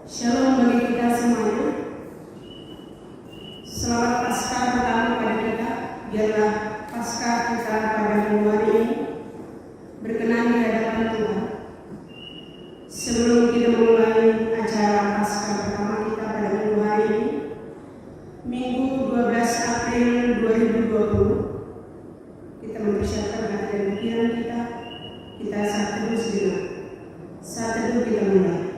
Shalom bagi kita semuanya. Selamat Paskah pertama pada kita. Biarlah Paskah kita pada minggu hari ini berkenan di hadapan Tuhan. Sebelum kita memulai acara Paskah pertama kita pada minggu hari ini, Minggu 12 April 2020, kita mempersiapkan hati dan pikiran kita. Kita saat teduh sejenak. Saat teduh kita mulai.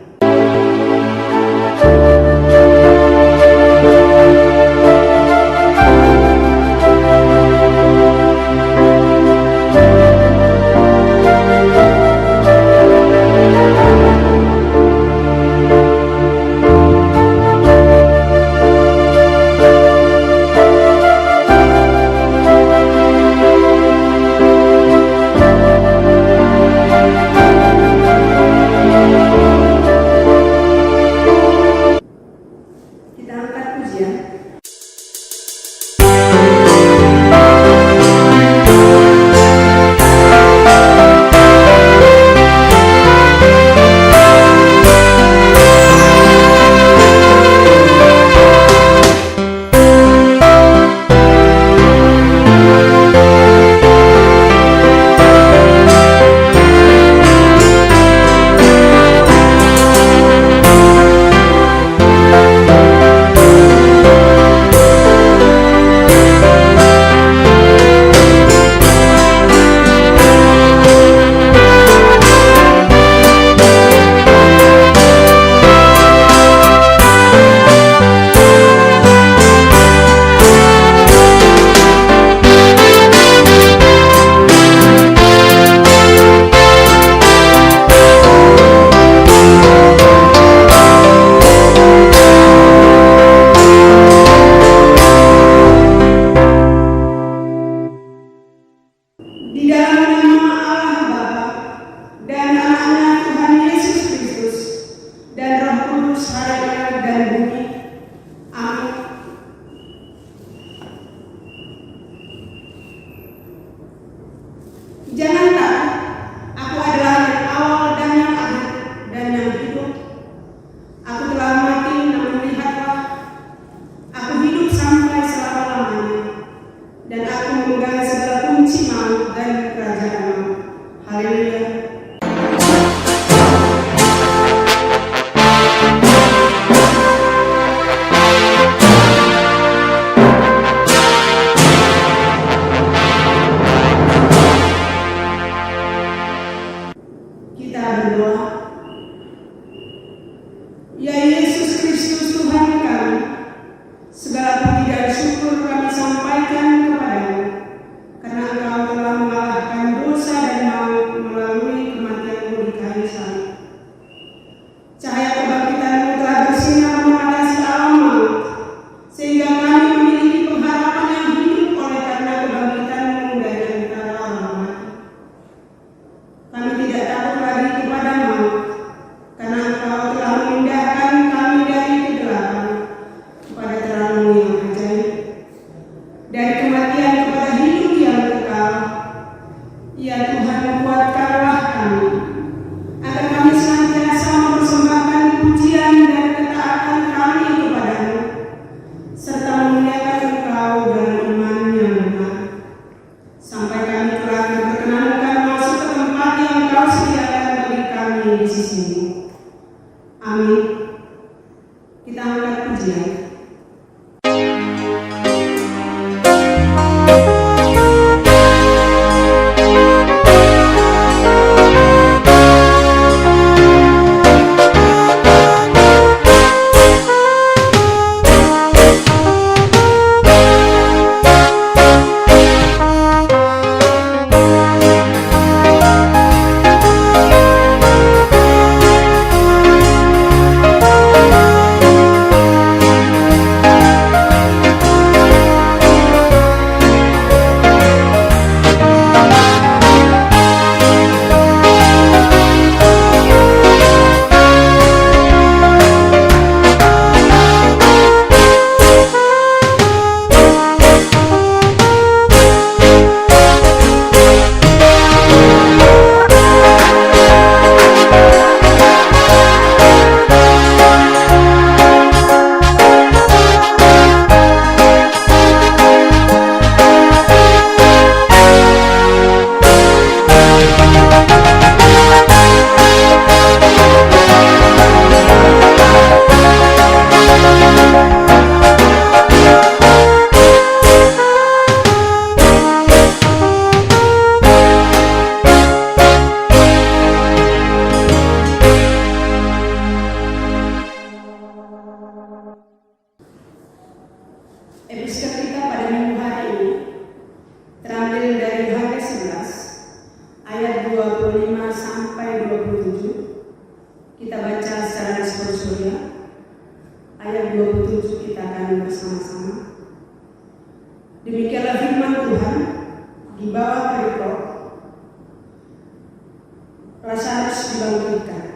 Lazarus dibangkitkan.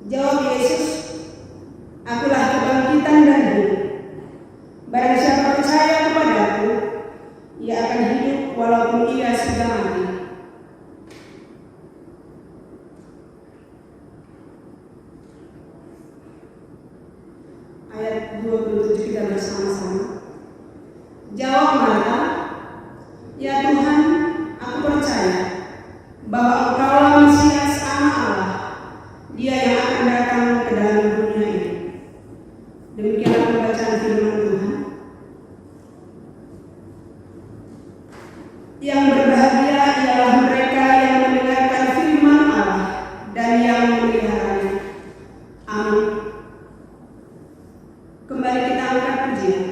Jawab Yesus, "Akulah kebangkitan dan hidup. Barang siapa percaya kepadaku, ia akan hidup walaupun ia sudah mati." Ayat 27 kita bersama-sama. Jawab Marta, "Ya Tuhan, aku percaya bahwa Engkaulah Mesias Anak Allah, Dia yang akan datang ke dalam dunia ini." Demikianlah pembacaan firman Tuhan. Yang berbahagia ialah mereka yang mendengarkan firman Allah dan yang memeliharanya. Amin. Kembali kita angkat pujian.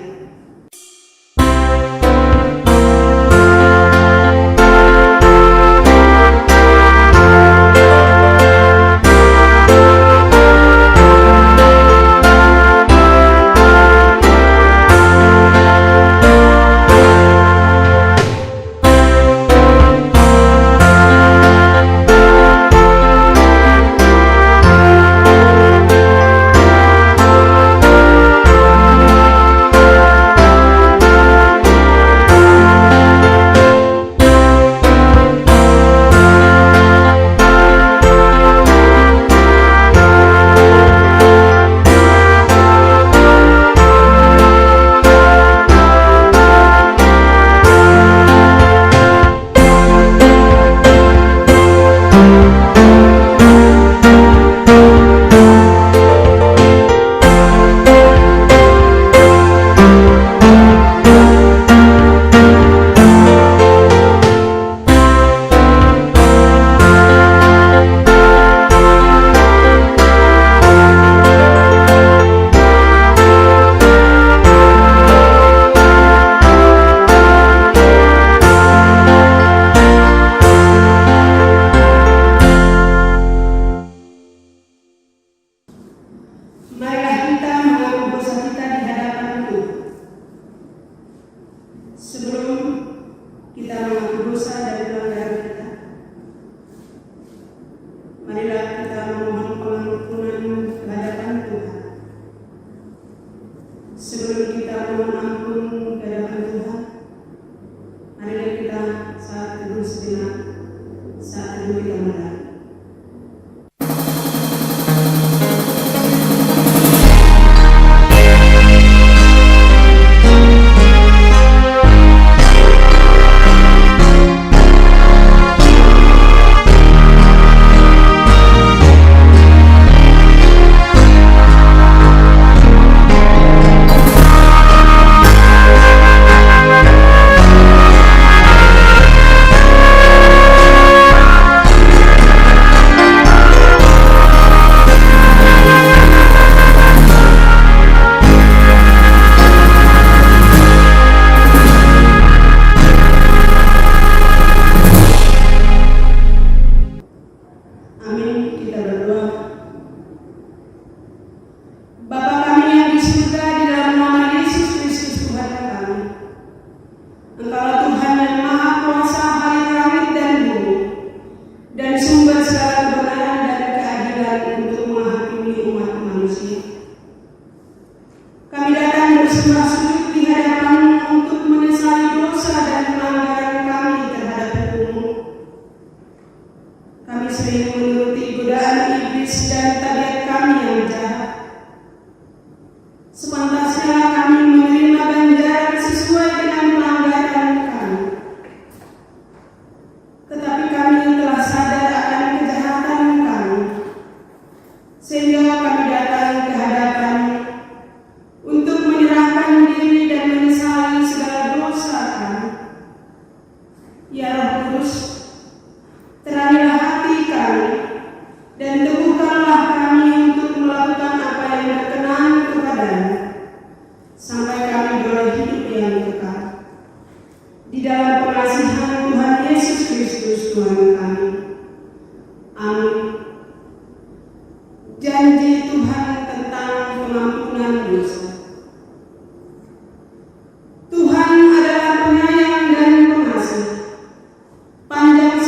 Marilah kita mengaku dosa kita di hadapan Tuhan. Sebelum kita mengaku dosa dan pelanggaran kita, marilah kita memohon pengampunan ke hadapan Tuhan. Sebelum kita memohon ampun ke hadapan Tuhan, marilah kita saat teduh sejenak, saat teduh kita mulai. Amin. Kita berdoa. Bapa kami yang di surga, di dalam nama Yesus Kristus Tuhan kami, Engkaulah Tuhan yang Maha Kuasa hari langit dan bumi, dan sumber segala kebenaran dan keadilan untuk menghakimi umat manusia. Kami datang bersembah sujud di hadapan untuk menyesali dosa dan pelanggaran kami terhadap hukum-Mu. Kami sering menuruti godaan iblis dan tabiat kami yang jahat. Sepantasnya kami menerima ganjaran sesuai dengan pelanggaran kami. Tetapi kami telah sadar akan kejahatan kami, sehingga kami datang ke hadapan untuk menyerahkan diri dan menyesali segala dosa kami. Ya Roh Kudus, terangilah hati kami dan teguhkanlah kami untuk melakukan apa yang berkenan kepada-Mu, sampai kami beroleh hidup yang kekal. Di dalam pengasihan Tuhan Yesus Kristus Tuhan kami. Amin. Janji Tuhan tentang pengampunan dosa. Tuhan adalah penyayang dan pengasih, panjang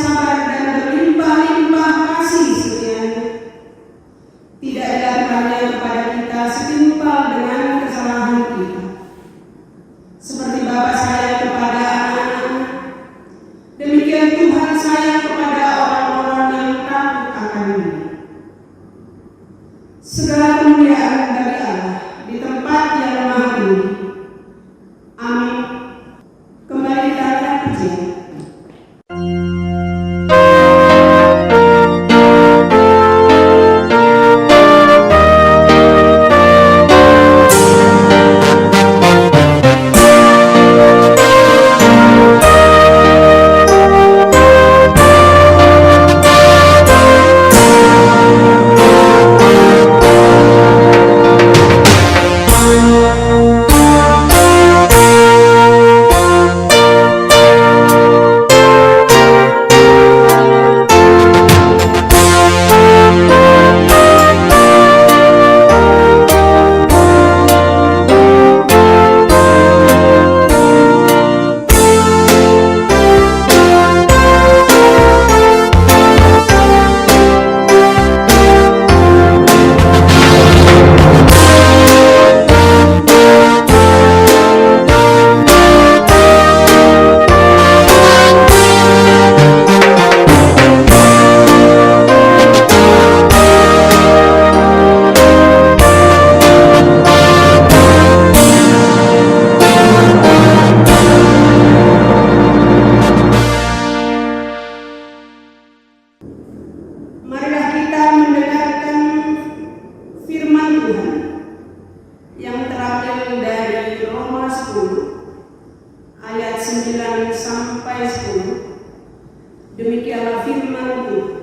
pujian. Marilah kita mendengarkan firman Tuhan yang terambil dari Roma 10 ayat 9 sampai 10. Demikianlah firman Tuhan.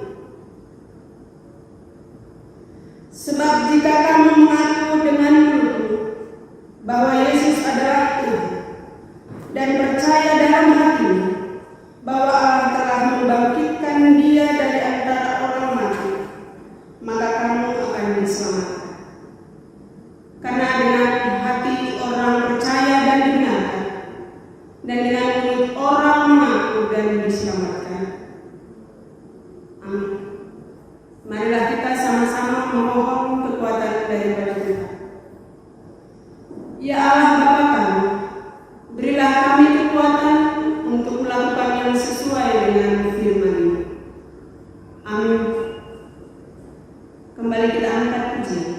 Sebab jika kamu mengaku dengan mulutmu bahwa Yesus adalah Tuhan dan percaya dalam hatimu bahwa Allah telah membangkitkan Dia dari antara orang mati, maka kamu akan diselamatkan. Karena dengan hati orang percaya dan dibenarkan, dan dengan mulut orang mengaku dan diselamatkan. Amin. Marilah kita sama-sama memohon kekuatan daripada Tuhan. Ya Allah Bapa kami, berilah kami kekuatan untuk melakukan yang sesuai dengan firman-Mu. Amin. Kembali kita angkat pujian.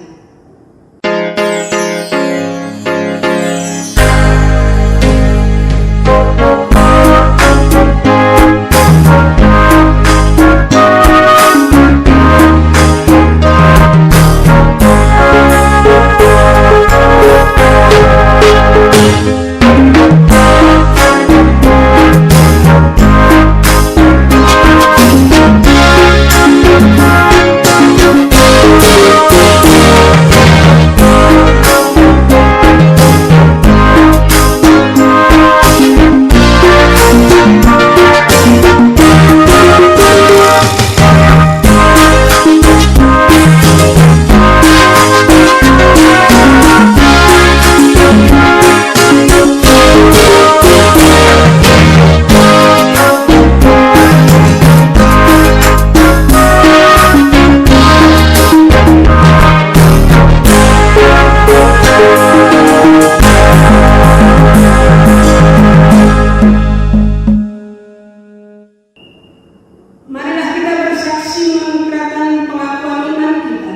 Marilah kita bersaksi mengucapkan pengakuan iman kita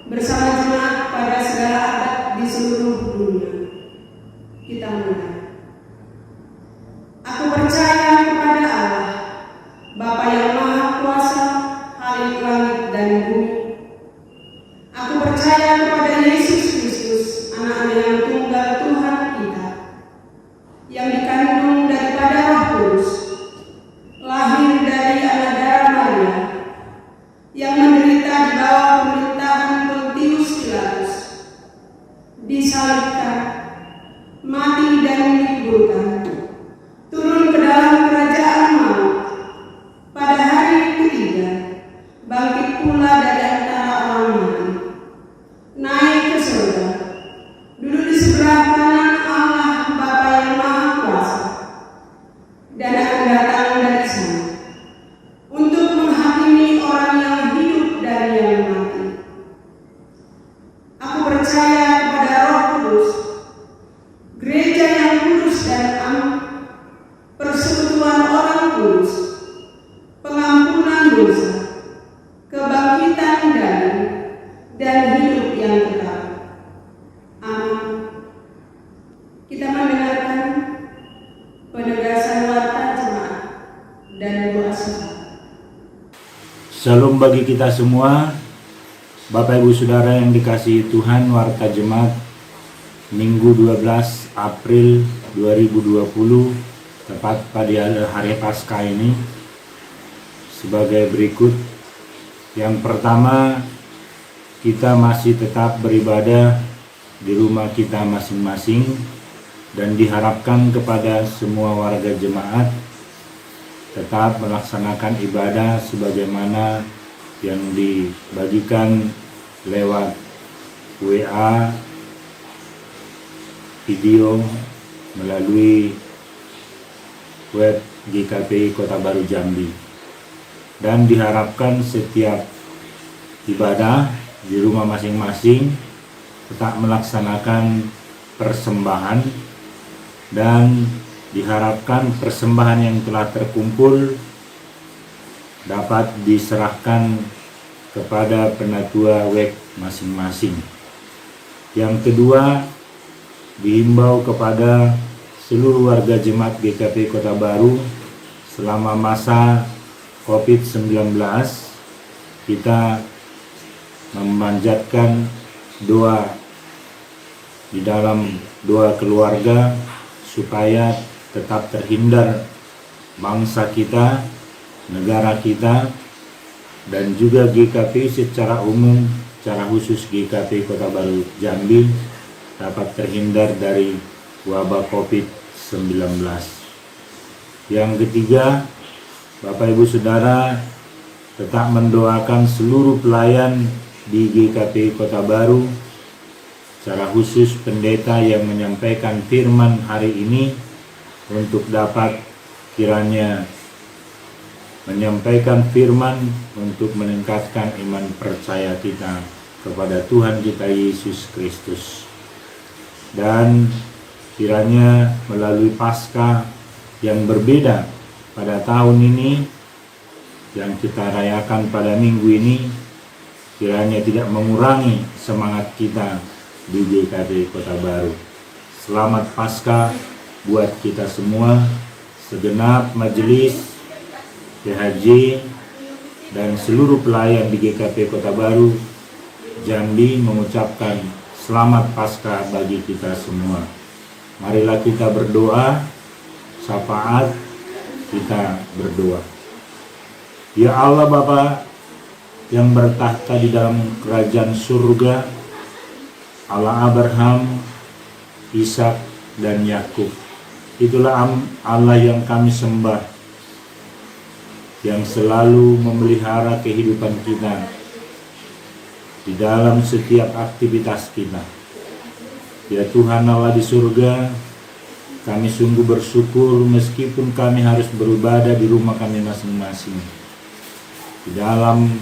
bersama jemaat pada segala abad di seluruh dunia. Kita mulai. Aku percaya kepada Allah, Bapa yang Maha Kuasa, Khalik langit dan bumi. Aku percaya kepada Yesus Kristus, Anak yang tunggal Tuhan kita, yang dikandung daripada Roh Kudus, lahir dari anak darah Maria, yang menderita di bawah pemerintahan Pontius Pilatus, disalibkan, mati dan dikuburkan, turun ke dalam kerajaan maut, pada hari ketiga bangkit pula dari antara orang mati, naik ke surga, duduk di sebelah kanan Allah Bapa yang Maha Kuasa, dan akan datang dari sana untuk menghakimi orang yang hidup dan yang mati. Aku percaya kepada Roh Kudus, gereja yang kudus dan am, persekutuan orang kudus, pengampunan dosa, kebangkitan dan hidup yang kekal. Amin. Kita mendengarkan penegasan Shalom bagi kita semua, Bapak Ibu Saudara yang dikasihi Tuhan. Warta Jemaat Minggu 12 April 2020, tepat pada hari Paskah ini, sebagai berikut. Yang pertama, kita masih tetap beribadah di rumah kita masing-masing, dan diharapkan kepada semua warga jemaat tetap melaksanakan ibadah sebagaimana yang dibagikan lewat WA, video, melalui web GKPI Kota Baru Jambi. Dan diharapkan setiap ibadah di rumah masing-masing tetap melaksanakan persembahan, dan diharapkan persembahan yang telah terkumpul dapat diserahkan kepada penatua web masing-masing. Yang kedua, dihimbau kepada seluruh warga jemaat GKP Kota Baru, selama masa COVID-19 kita memanjatkan doa di dalam doa keluarga supaya tetap terhindar bangsa kita, negara kita, dan juga GKP secara umum, secara khusus GKP Kota Baru Jambi dapat terhindar dari wabah COVID-19. Yang ketiga, Bapak Ibu Saudara tetap mendoakan seluruh pelayan di GKP Kota Baru, secara khusus pendeta yang menyampaikan firman hari ini, untuk dapat kiranya menyampaikan firman untuk meningkatkan iman percaya kita kepada Tuhan kita Yesus Kristus. Dan kiranya melalui Paskah yang berbeda pada tahun ini, yang kita rayakan pada minggu ini, kiranya tidak mengurangi semangat kita di GKP Kota Baru. Selamat Paskah buat kita semua. Segenap majelis PHJ dan seluruh pelayan di GKP Kota Baru Jambi mengucapkan selamat Paskah bagi kita semua. Marilah kita berdoa, syafaat kita berdoa. Ya Allah Bapa yang bertahta di dalam kerajaan surga, Allah Abraham, Ishak, dan Yakub, itulah Allah yang kami sembah, yang selalu memelihara kehidupan kita di dalam setiap aktivitas kita. Ya Tuhan Allah di surga, kami sungguh bersyukur meskipun kami harus beribadah di rumah kami masing-masing di dalam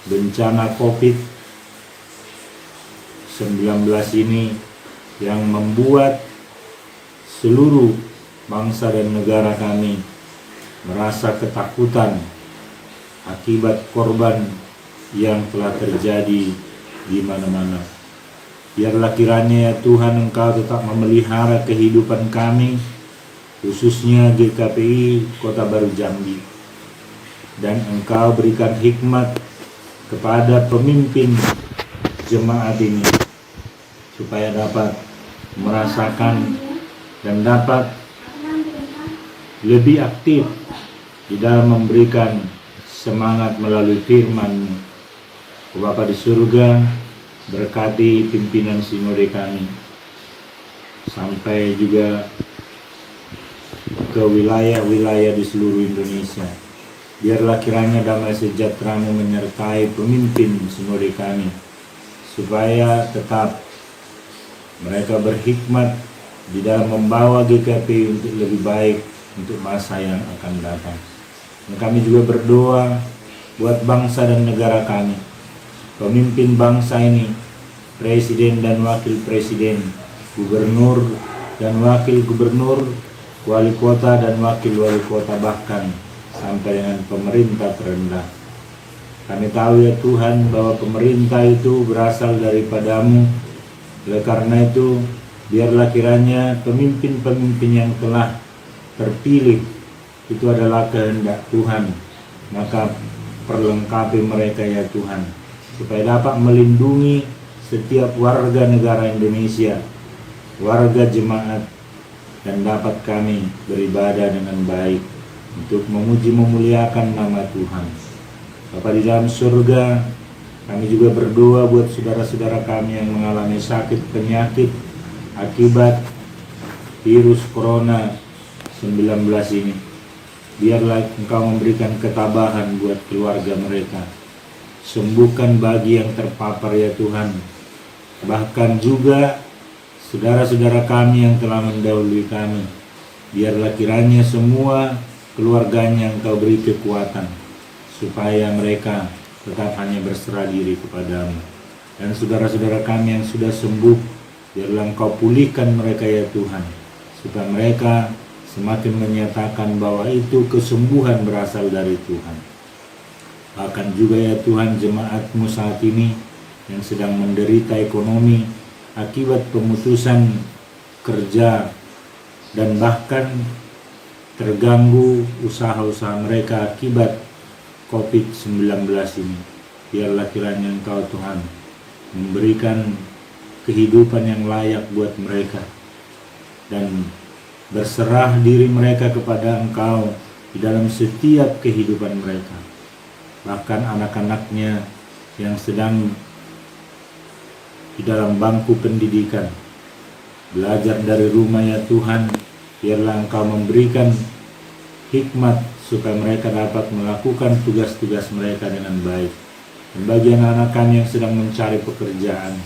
bencana COVID-19 ini, yang membuat seluruh bangsa dan negara kami merasa ketakutan akibat korban yang telah terjadi di mana-mana. Biarlah kiranya ya Tuhan, Engkau tetap memelihara kehidupan kami, khususnya GKPI Kota Baru Jambi, dan Engkau berikan hikmat kepada pemimpin jemaat ini supaya dapat merasakan dan dapat lebih aktif di dalam memberikan semangat melalui firman-Mu. Bapa di surga, berkati pimpinan sinode kami sampai juga ke wilayah-wilayah di seluruh Indonesia. Biarlah kiranya damai sejahtera-Mu menyertai pemimpin sinode kami, supaya tetap mereka berhikmat di dalam membawa GKP untuk lebih baik untuk masa yang akan datang. Dan kami juga berdoa buat bangsa dan negara kami, pemimpin bangsa ini, presiden dan wakil presiden, gubernur dan wakil gubernur, wali kota dan wakil wali kota, bahkan sampai dengan pemerintah terendah. Kami tahu ya Tuhan bahwa pemerintah itu berasal daripada-Mu. Oleh karena itu, biarlah kiranya pemimpin-pemimpin yang telah terpilih itu adalah kehendak Tuhan. Maka perlengkapi mereka ya Tuhan, supaya dapat melindungi setiap warga negara Indonesia, warga jemaat, dan dapat kami beribadah dengan baik untuk memuji memuliakan nama Tuhan. Bapa di dalam surga, kami juga berdoa buat saudara-saudara kami yang mengalami sakit penyakit akibat virus corona 19 ini. Biarlah Engkau memberikan ketabahan buat keluarga mereka. Sembuhkan bagi yang terpapar ya Tuhan. Bahkan juga saudara-saudara kami yang telah mendahului kami. Biarlah kiranya semua keluarganya Engkau beri kekuatan, supaya mereka tetap hanya berserah diri kepadamu. Dan saudara-saudara kami yang sudah sembuh, biarlah Engkau pulihkan mereka ya Tuhan, supaya mereka semakin menyatakan bahwa itu kesembuhan berasal dari Tuhan. Bahkan juga ya Tuhan, jemaat-Mu saat ini yang sedang menderita ekonomi akibat pemutusan kerja dan bahkan terganggu usaha-usaha mereka akibat COVID-19 ini. Biarlah kiranya Engkau Tuhan memberikan kehidupan yang layak buat mereka, dan berserah diri mereka kepada Engkau di dalam setiap kehidupan mereka. Bahkan anak-anaknya yang sedang di dalam bangku pendidikan, belajar dari rumah ya Tuhan, biarlah Engkau memberikan hikmat supaya mereka dapat melakukan tugas-tugas mereka dengan baik. Dan bagi anak-anak kami yang sedang mencari pekerjaan,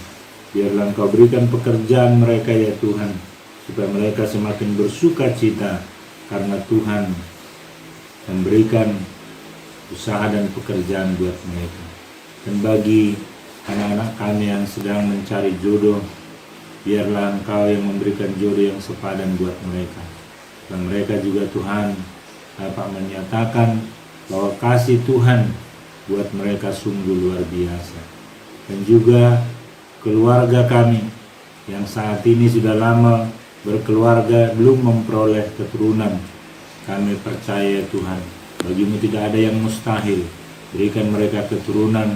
biarlah Engkau berikan pekerjaan mereka ya Tuhan, supaya mereka semakin bersuka cita karena Tuhan memberikan usaha dan pekerjaan buat mereka. Dan bagi anak-anak kami yang sedang mencari jodoh, biarlah Engkau yang memberikan jodoh yang sepadan buat mereka. Dan mereka juga Tuhan dapat menyatakan bahwa kasih Tuhan buat mereka sungguh luar biasa. Dan juga keluarga kami yang saat ini sudah lama berkeluarga belum memperoleh keturunan, kami percaya Tuhan, bagi-Mu tidak ada yang mustahil. Berikan mereka keturunan,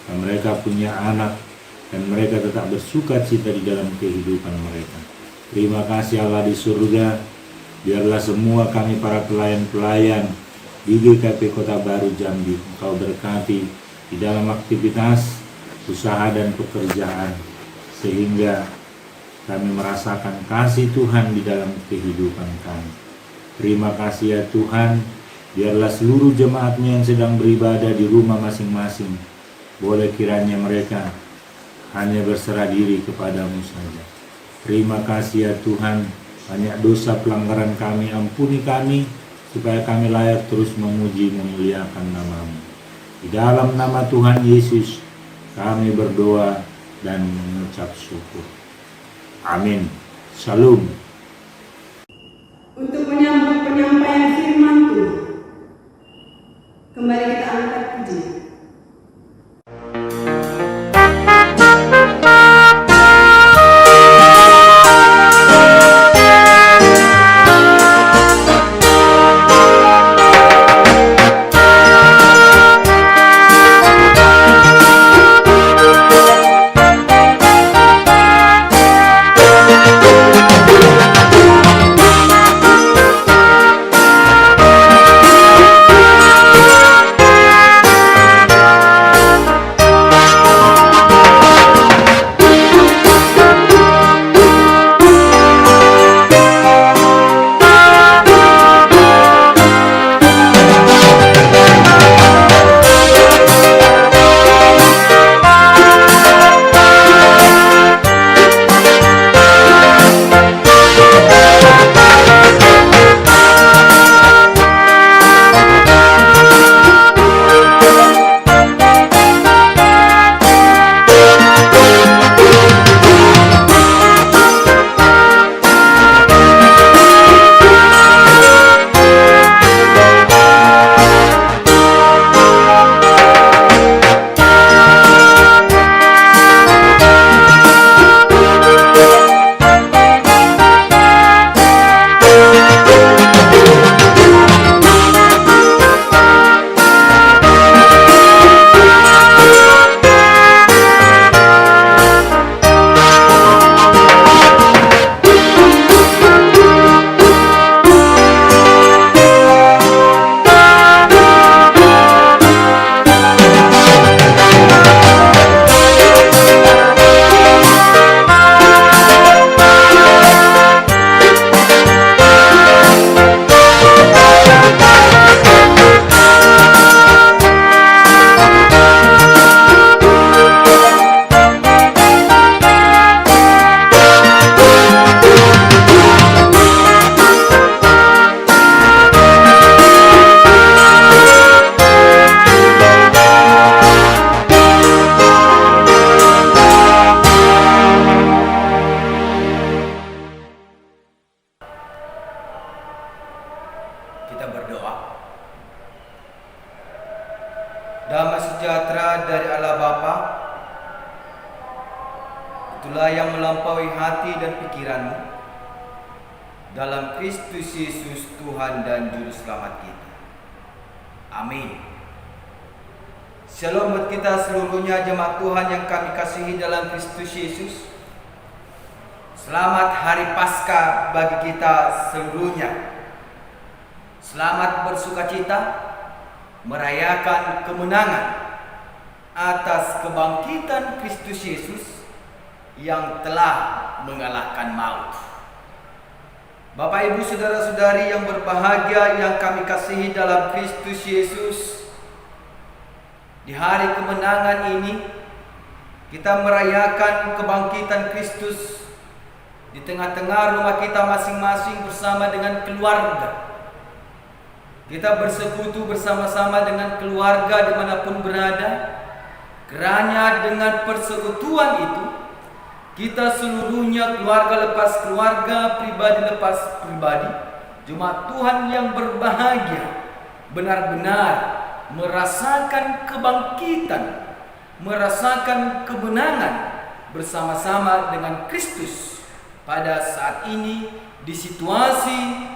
dan mereka punya anak, dan mereka tetap bersuka cita di dalam kehidupan mereka. Terima kasih Allah di surga. Biarlah semua kami para pelayan-pelayan di GKP Kota Baru Jambi Engkau berkati di dalam aktivitas, usaha dan pekerjaan, sehingga kami merasakan kasih Tuhan di dalam kehidupan kami. Terima kasih ya Tuhan. Biarlah seluruh jemaat-Mu yang sedang beribadah di rumah masing-masing, boleh kiranya mereka hanya berserah diri kepadamu saja. Terima kasih ya Tuhan. Banyak dosa pelanggaran kami, ampuni kami, supaya kami layak terus memuji memuliakan nama-Mu. Di dalam nama Tuhan Yesus kami berdoa dan mengucap syukur. Amin. Shalom. Untuk menyambut penyampaian firman Tuhan, kembali kita angkat puji. Kita berdoa. Damai sejahtera dari Allah Bapa, itulah yang melampaui hati dan pikiranmu, dalam Kristus Yesus Tuhan dan Juru Selamat kita. Amin. Shalom buat kita seluruhnya, jemaat Tuhan yang kami kasihi dalam Kristus Yesus. Selamat Hari Paskah bagi kita seluruhnya. Selamat bersukacita merayakan kemenangan atas kebangkitan Kristus Yesus yang telah mengalahkan maut. Bapak, Ibu, saudara-saudari yang berbahagia yang kami kasihi dalam Kristus Yesus, di hari kemenangan ini kita merayakan kebangkitan Kristus di tengah-tengah rumah kita masing-masing bersama dengan keluarga. Kita bersekutu bersama-sama dengan keluarga dimanapun berada. Kerana dengan persekutuan itu, kita seluruhnya, keluarga lepas keluarga, pribadi lepas pribadi, jemaat Tuhan yang berbahagia, benar-benar merasakan kebangkitan, merasakan kemenangan bersama-sama dengan Kristus pada saat ini, di situasi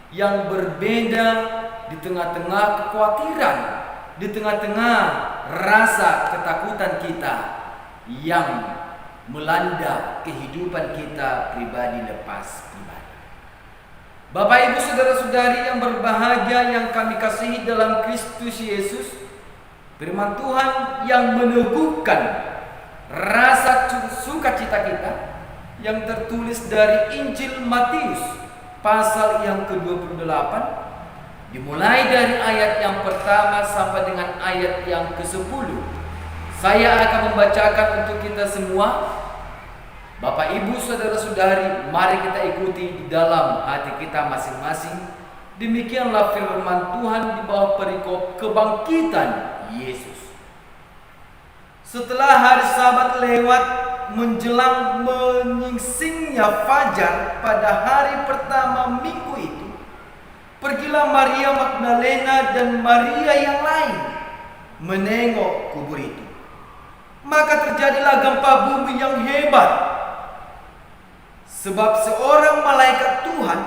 yang berbeda, di tengah-tengah kekhawatiran, di tengah-tengah rasa ketakutan kita yang melanda kehidupan kita pribadi lepas pribadi. Bapak, Ibu, saudara-saudari yang berbahagia yang kami kasihi dalam Kristus Yesus, firman Tuhan yang meneguhkan rasa sukacita kita yang tertulis dari Injil Matius pasal yang ke-28, dimulai dari ayat yang pertama sampai dengan ayat yang ke-10. Saya akan membacakan untuk kita semua. Bapak, Ibu, saudara-saudari, mari kita ikuti di dalam hati kita masing-masing. Demikianlah firman Tuhan di bawah perikop kebangkitan Yesus. Setelah hari Sabat lewat, menjelang menyingsingnya fajar pada hari pertama minggu itu, pergilah Maria Magdalena dan Maria yang lain menengok kubur itu. Maka terjadilah gempa bumi yang hebat, sebab seorang malaikat Tuhan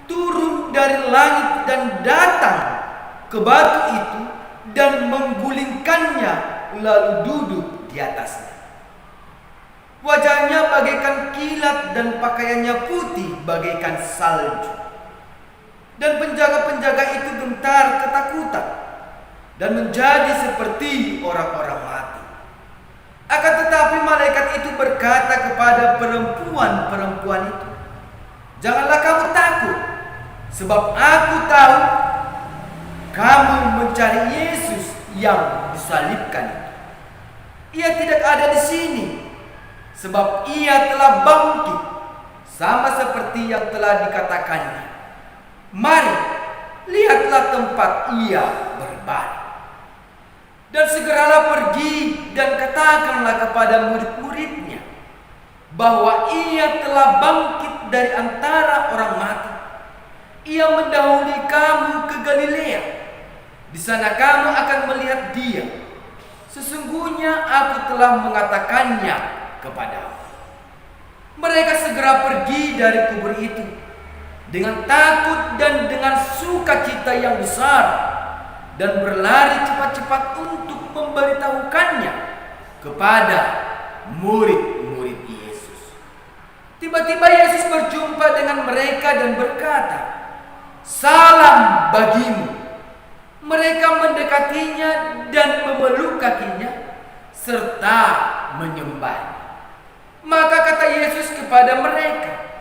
turun dari langit dan datang ke batu itu dan menggulingkannya, lalu duduk di atasnya. Wajahnya bagaikan kilat dan pakaiannya putih bagaikan salju. Dan penjaga-penjaga itu gentar ketakutan dan menjadi seperti orang-orang mati. Akan tetapi malaikat itu berkata kepada perempuan-perempuan itu, "Janganlah kamu takut, sebab aku tahu kamu mencari Yesus yang disalibkan itu. Ia tidak ada di sini, sebab ia telah bangkit, sama seperti yang telah dikatakannya. Mari, lihatlah tempat ia berbaring. Dan segeralah pergi dan katakanlah kepada murid-muridnya bahwa ia telah bangkit dari antara orang mati. Ia mendahului kamu ke Galilea. Di sana kamu akan melihat dia. Sesungguhnya aku telah mengatakannya kepadamu." Mereka segera pergi dari kubur itu dengan takut dan dengan sukacita yang besar, dan berlari cepat-cepat untuk memberitahukannya kepada murid-murid Yesus. Tiba-tiba Yesus berjumpa dengan mereka dan berkata, "Salam bagimu." Mereka mendekatinya dan memeluk kakinya serta menyembahnya. Maka kata Yesus kepada mereka,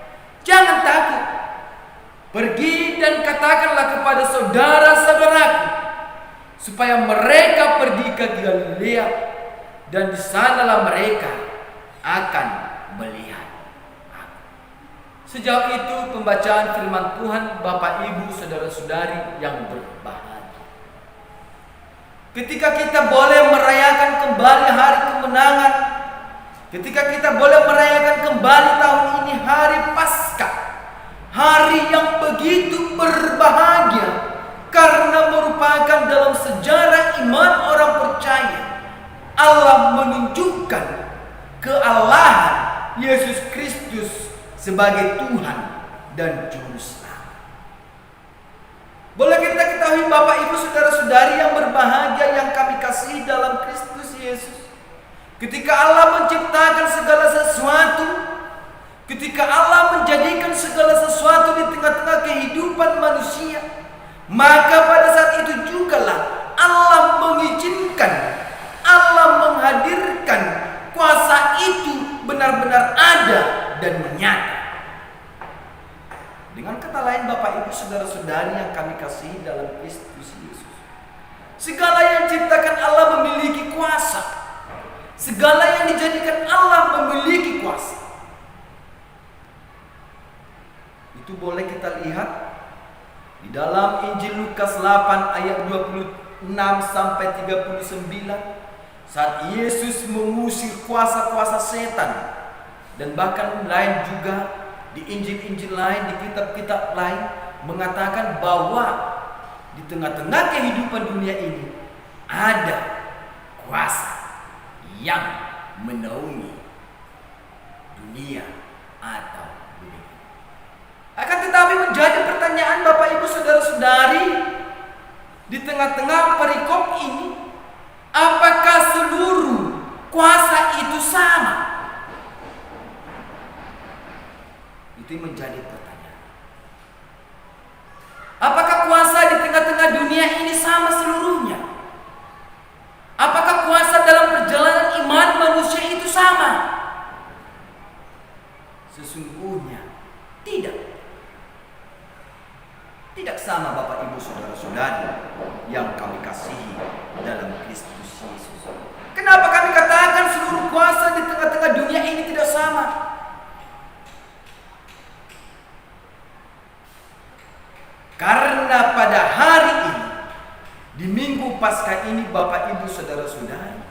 "Jangan takut. Pergi dan katakanlah kepada saudara-saudaraku supaya mereka pergi ke Galilea, dan di sanalah mereka akan melihat aku." Sejauh itu pembacaan firman Tuhan. Bapak, Ibu, saudara-saudari yang berbahagia, ketika kita boleh merayakan kembali hari kemenangan, ketika kita boleh merayakan kembali tahun ini hari Paskah, hari yang begitu berbahagia, kealahan Yesus Kristus sebagai Tuhan dan Juru Selamat. Boleh kita ketahui Bapak Ibu Saudara-saudari yang berbahagia yang kami kasihi dalam Kristus Yesus, ketika Allah menciptakan segala sesuatu, ketika Allah menjadikan segala sesuatu di tengah-tengah kehidupan manusia, maka pada saat itu jugalah Allah mengizinkan, Allah menghadirkan kuasa itu benar-benar ada dan menyata. Dengan kata lain Bapak Ibu Saudara-saudari yang kami kasihi dalam Kristus Yesus, segala yang diciptakan Allah memiliki kuasa. Segala yang dijadikan Allah memiliki kuasa. Itu boleh kita lihat di dalam Injil Lukas 8 ayat 26 sampai 39, saat Yesus mengusir kuasa-kuasa setan. Dan bahkan lain juga di Injil-Injil lain, di kitab-kitab lain mengatakan bahwa di tengah-tengah kehidupan dunia ini ada kuasa yang menaungi dunia atau dunia. Akan tetapi menjadi pertanyaan Bapak Ibu Saudara-saudari, di tengah-tengah perikop ini, apakah seluruh kuasa itu sama? Itu menjadi pertanyaan. Apakah kuasa di tengah-tengah dunia ini sama seluruhnya? Apakah kuasa dalam perjalanan iman manusia itu sama? Sesungguhnya tidak. Tidak sama Bapak Ibu Saudara-saudari yang kami kasihi dalam Kristus Yesus. Kenapa kami katakan seluruh kuasa di tengah-tengah dunia ini tidak sama? Karena pada hari ini, di Minggu Paskah ini Bapak Ibu Saudara-saudari,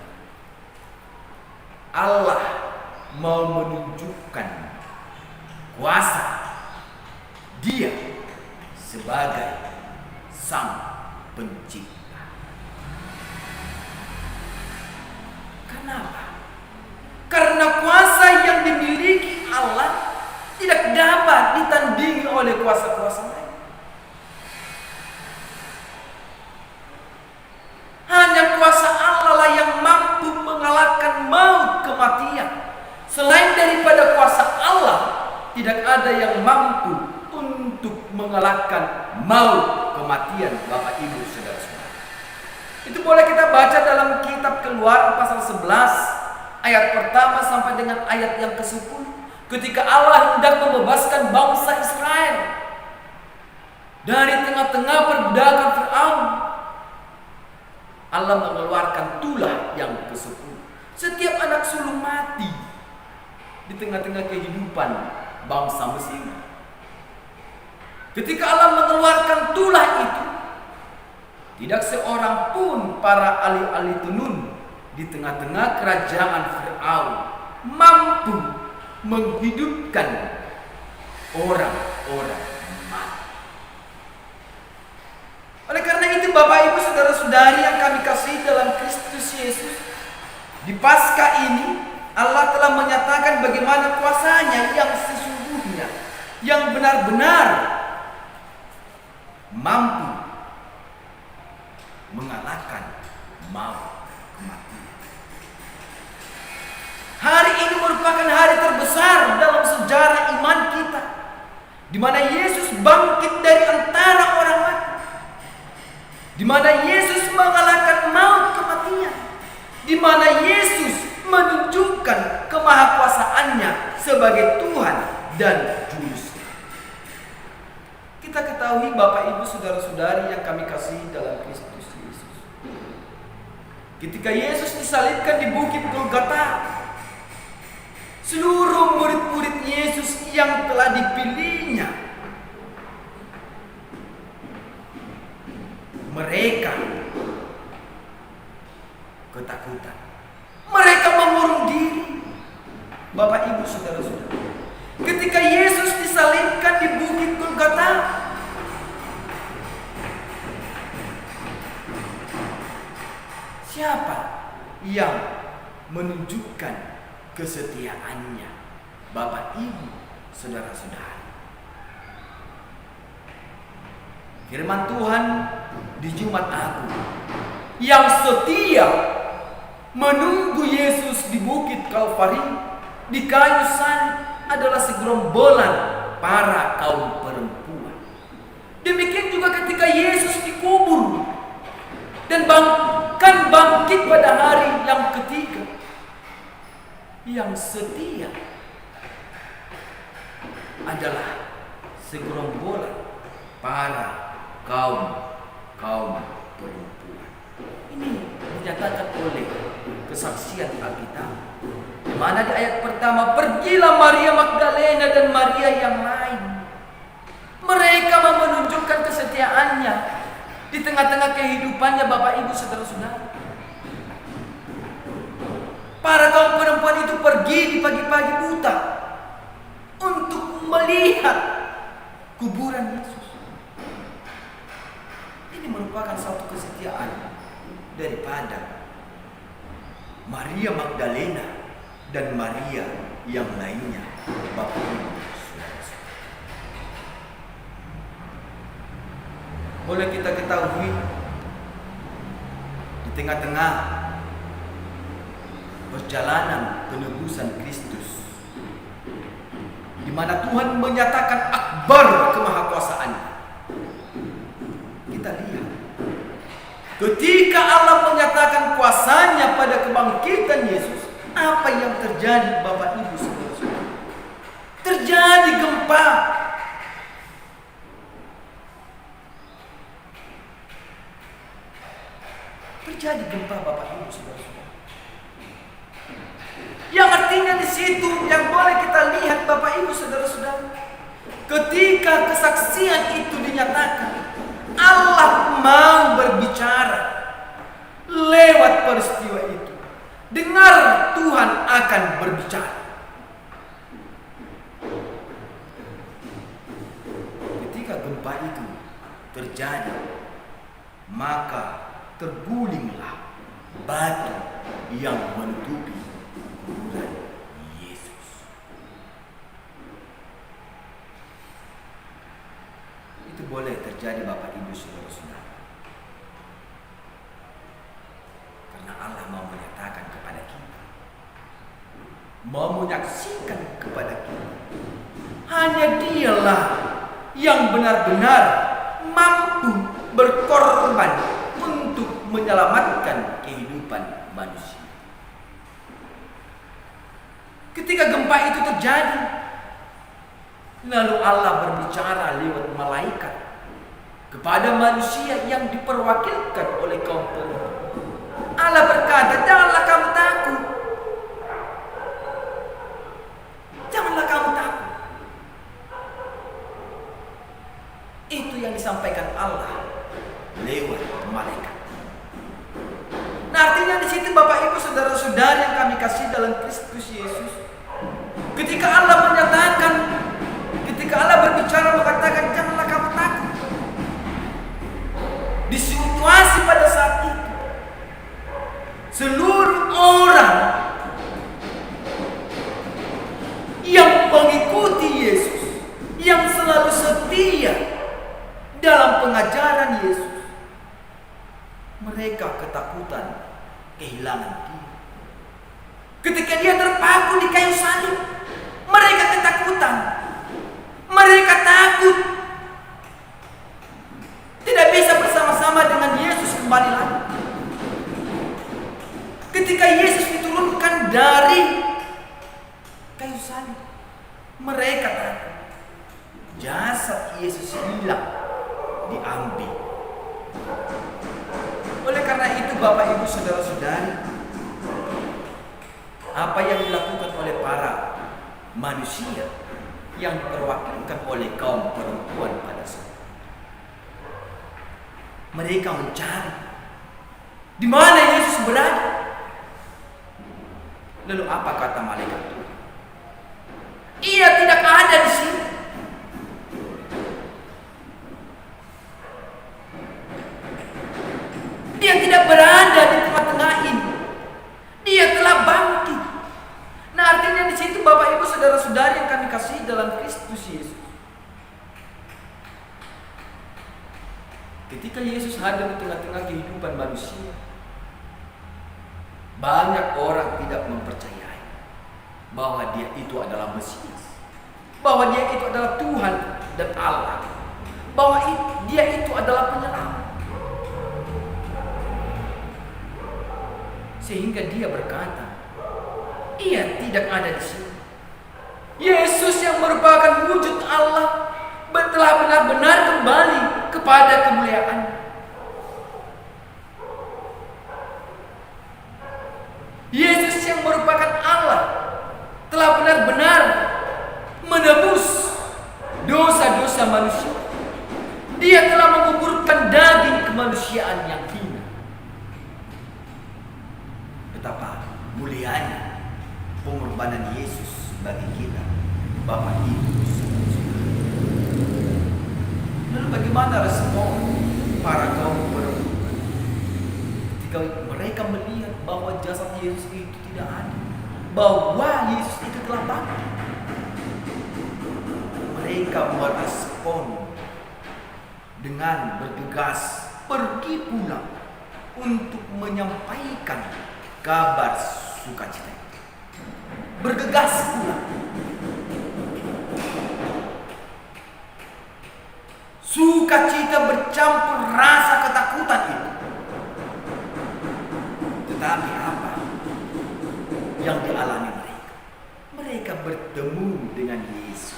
Allah mau menunjukkan kuasa Dia sebagai Sang Pencipta. Kenapa? Karena kuasa yang dimiliki Allah tidak dapat ditandingi oleh kuasa-kuasa lain. Hanya kuasa Allah lah yang mampu mengalahkan maut, kematian. Selain daripada kuasa Allah, tidak ada yang mampu untuk mengalahkan maut, kematian, Bapak Ibu Saudara-saudara. Itu boleh kita baca dalam kitab Keluaran pasal 11 ayat pertama sampai dengan ayat yang ke-10, ketika Allah hendak membebaskan bangsa Israel dari tengah-tengah perbudakan Firaun. Allah mengeluarkan tulah yang ke-10. Setiap anak sulung mati di tengah-tengah kehidupan bangsa Mesir. Ketika Allah mengeluarkan tulah itu, tidak seorang pun para ahli-ahli tenun di tengah-tengah kerajaan Firaun mampu menghidupkan orang-orang mati. Oleh karena itu Bapak Ibu Saudara-saudari yang kami kasihi dalam Kristus Yesus, di Paskah ini Allah telah menyatakan bagaimana kuasanya yang sesungguhnya, yang benar-benar mampu mengalahkan maut, kematian. Hari ini merupakan hari terbesar dalam sejarah iman kita, di mana Yesus bangkit dari antara orang mati, di mana Yesus mengalahkan maut, kematian, di mana Yesus menunjukkan kemahakuasaannya sebagai Tuhan dan Juru Selamat. Kita ketahui Bapak Ibu Saudara-saudari yang kami kasihi dalam Kristus Yesus, ketika Yesus disalibkan di Bukit Golgota, seluruh murid-murid Yesus yang telah dipilihnya, mereka ketakutan. Mereka mengurung diri. Bapak Ibu Saudara-saudara, ketika Yesus disalibkan di Bukit Golgota, siapa yang menunjukkan kesetiaannya, Bapak Ibu, saudara-saudara. Firman Tuhan di Jumat Agung, yang setia menunggu Yesus di bukit Kalvari, di kayu salib, adalah segerombolan para kaum perempuan. Demikian juga ketika Yesus dikubur dan bahkan bangkit pada hari yang ketiga, yang setia adalah segerombolan para kaum perempuan. Ini dinyatakan oleh kesaksian Alkitab, di mana di ayat pertama, pergilah Maria Magdalena dan Maria yang lain. Mereka mau menunjukkan kesetiaannya di tengah-tengah kehidupannya, Bapak Ibu, saudara-saudara. Para kaum perempuan itu pergi di pagi-pagi buta untuk melihat kuburan Yesus. Ini merupakan satu kesetiaan daripada Maria Magdalena dan Maria yang lainnya, Bapak Ibu. Boleh kita ketahui, di tengah-tengah perjalanan penebusan Kristus, di mana Tuhan menyatakan akbar kemahakuasaannya, kita lihat ketika Allah menyatakan kuasanya pada kebangkitan Yesus, apa yang terjadi, Bapak Ibu saudara-saudara? Terjadi gempa. Terjadi gempa, Bapak Ibu saudara-saudara. Yang artinya di situ yang boleh kita lihat, Bapak Ibu saudara-saudara, ketika kesaksian itu dinyatakan, Allah mau berbicara lewat peristiwa itu. Dengar, Tuhan akan berbicara. Ketika gempa itu terjadi, maka tergulinglah batu yang menutupi kuburan Yesus. Itu boleh terjadi, Bapak Ibu saudara-saudara, karena Allah mau menyatakan kepada kita, mau menyaksikan kepada kita, hanya Dialah yang benar-benar mampu berkorban untuk menyelamatkan kehidupan manusia. Ketika gempa itu terjadi, lalu Allah berbicara lewat malaikat kepada manusia yang diperwakilkan oleh kaum perempuan. Allah berkata, janganlah kamu takut. Janganlah kamu takut. Itu yang disampaikan Allah lewat malaikat. Nah, artinya di situ, Bapak Ibu saudara-saudara yang kami kasih dalam Kristus Yesus, ketika Allah menyatakan, ketika Allah berbicara mengatakan janganlah kamu takut, di situasi pada saat itu seluruh orang yang mengikuti Yesus, yang selalu setia dalam pengajaran Yesus, mereka ketakutan kehilangan Dia. Ketika Dia terpaku di kayu salib, mereka ketakutan. Mereka takut tidak bisa bersama-sama dengan Yesus kembali lagi. Ketika Yesus diturunkan dari kayu salib, mereka takut jasad Yesus hilang, diambil. Oleh karena itu, Bapak Ibu saudara-saudari, apa yang dilakukan oleh para manusia yang diperwakilkan oleh kaum perempuan pada saat itu, mereka mencari di mana Yesus berada. Lalu apa kata malaikat itu? Ia tidak ada di sini. Dia tidak berada di tengah-tengah ini. Dia telah bangkit. Nah, hadir di tengah-tengah kehidupan manusia, banyak orang tidak mempercayai bahwa dia itu adalah Mesias, bahwa dia itu adalah Tuhan dan Allah, bahwa dia itu adalah penyelamat. Sehingga dia berkata, ia tidak ada di sini. Yesus yang merupakan wujud Allah telah benar-benar kembali kepada kemuliaan. Yesus yang merupakan Allah telah benar-benar menebus dosa-dosa manusia. Dia telah menguburkan daging kemanusiaan yang hina. Betapa mulianya pengorbanan Yesus bagi kita, Bapak Ibu. Lalu bagaimana respon para kaum perempuan ketika mereka melihat bahwa jasad Yesus itu tidak ada, bahwa Yesus itu telah bangkit? Mereka merespon dengan bergegas pergi pulang untuk menyampaikan kabar sukacita. Bergegas pulang. Sukacita bercampur rasa ketakutan itu. Tetapi apa yang dialami mereka? Mereka bertemu dengan Yesus.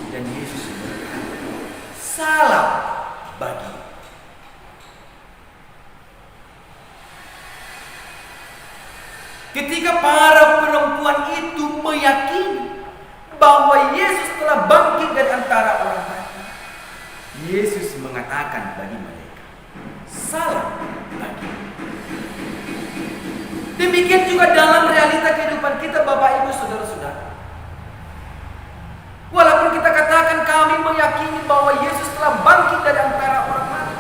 Dan Yesus berkata, salam bagi. Ketika para perempuan itu meyakini bahwa Yesus telah bangkit dari antara orang mati, Yesus mengatakan bagi mereka, salam bagi. Demikian juga dalam realita kehidupan kita, Bapak Ibu Saudara-saudara. Walaupun kita katakan kami meyakini bahwa Yesus telah bangkit dari antara orang mati,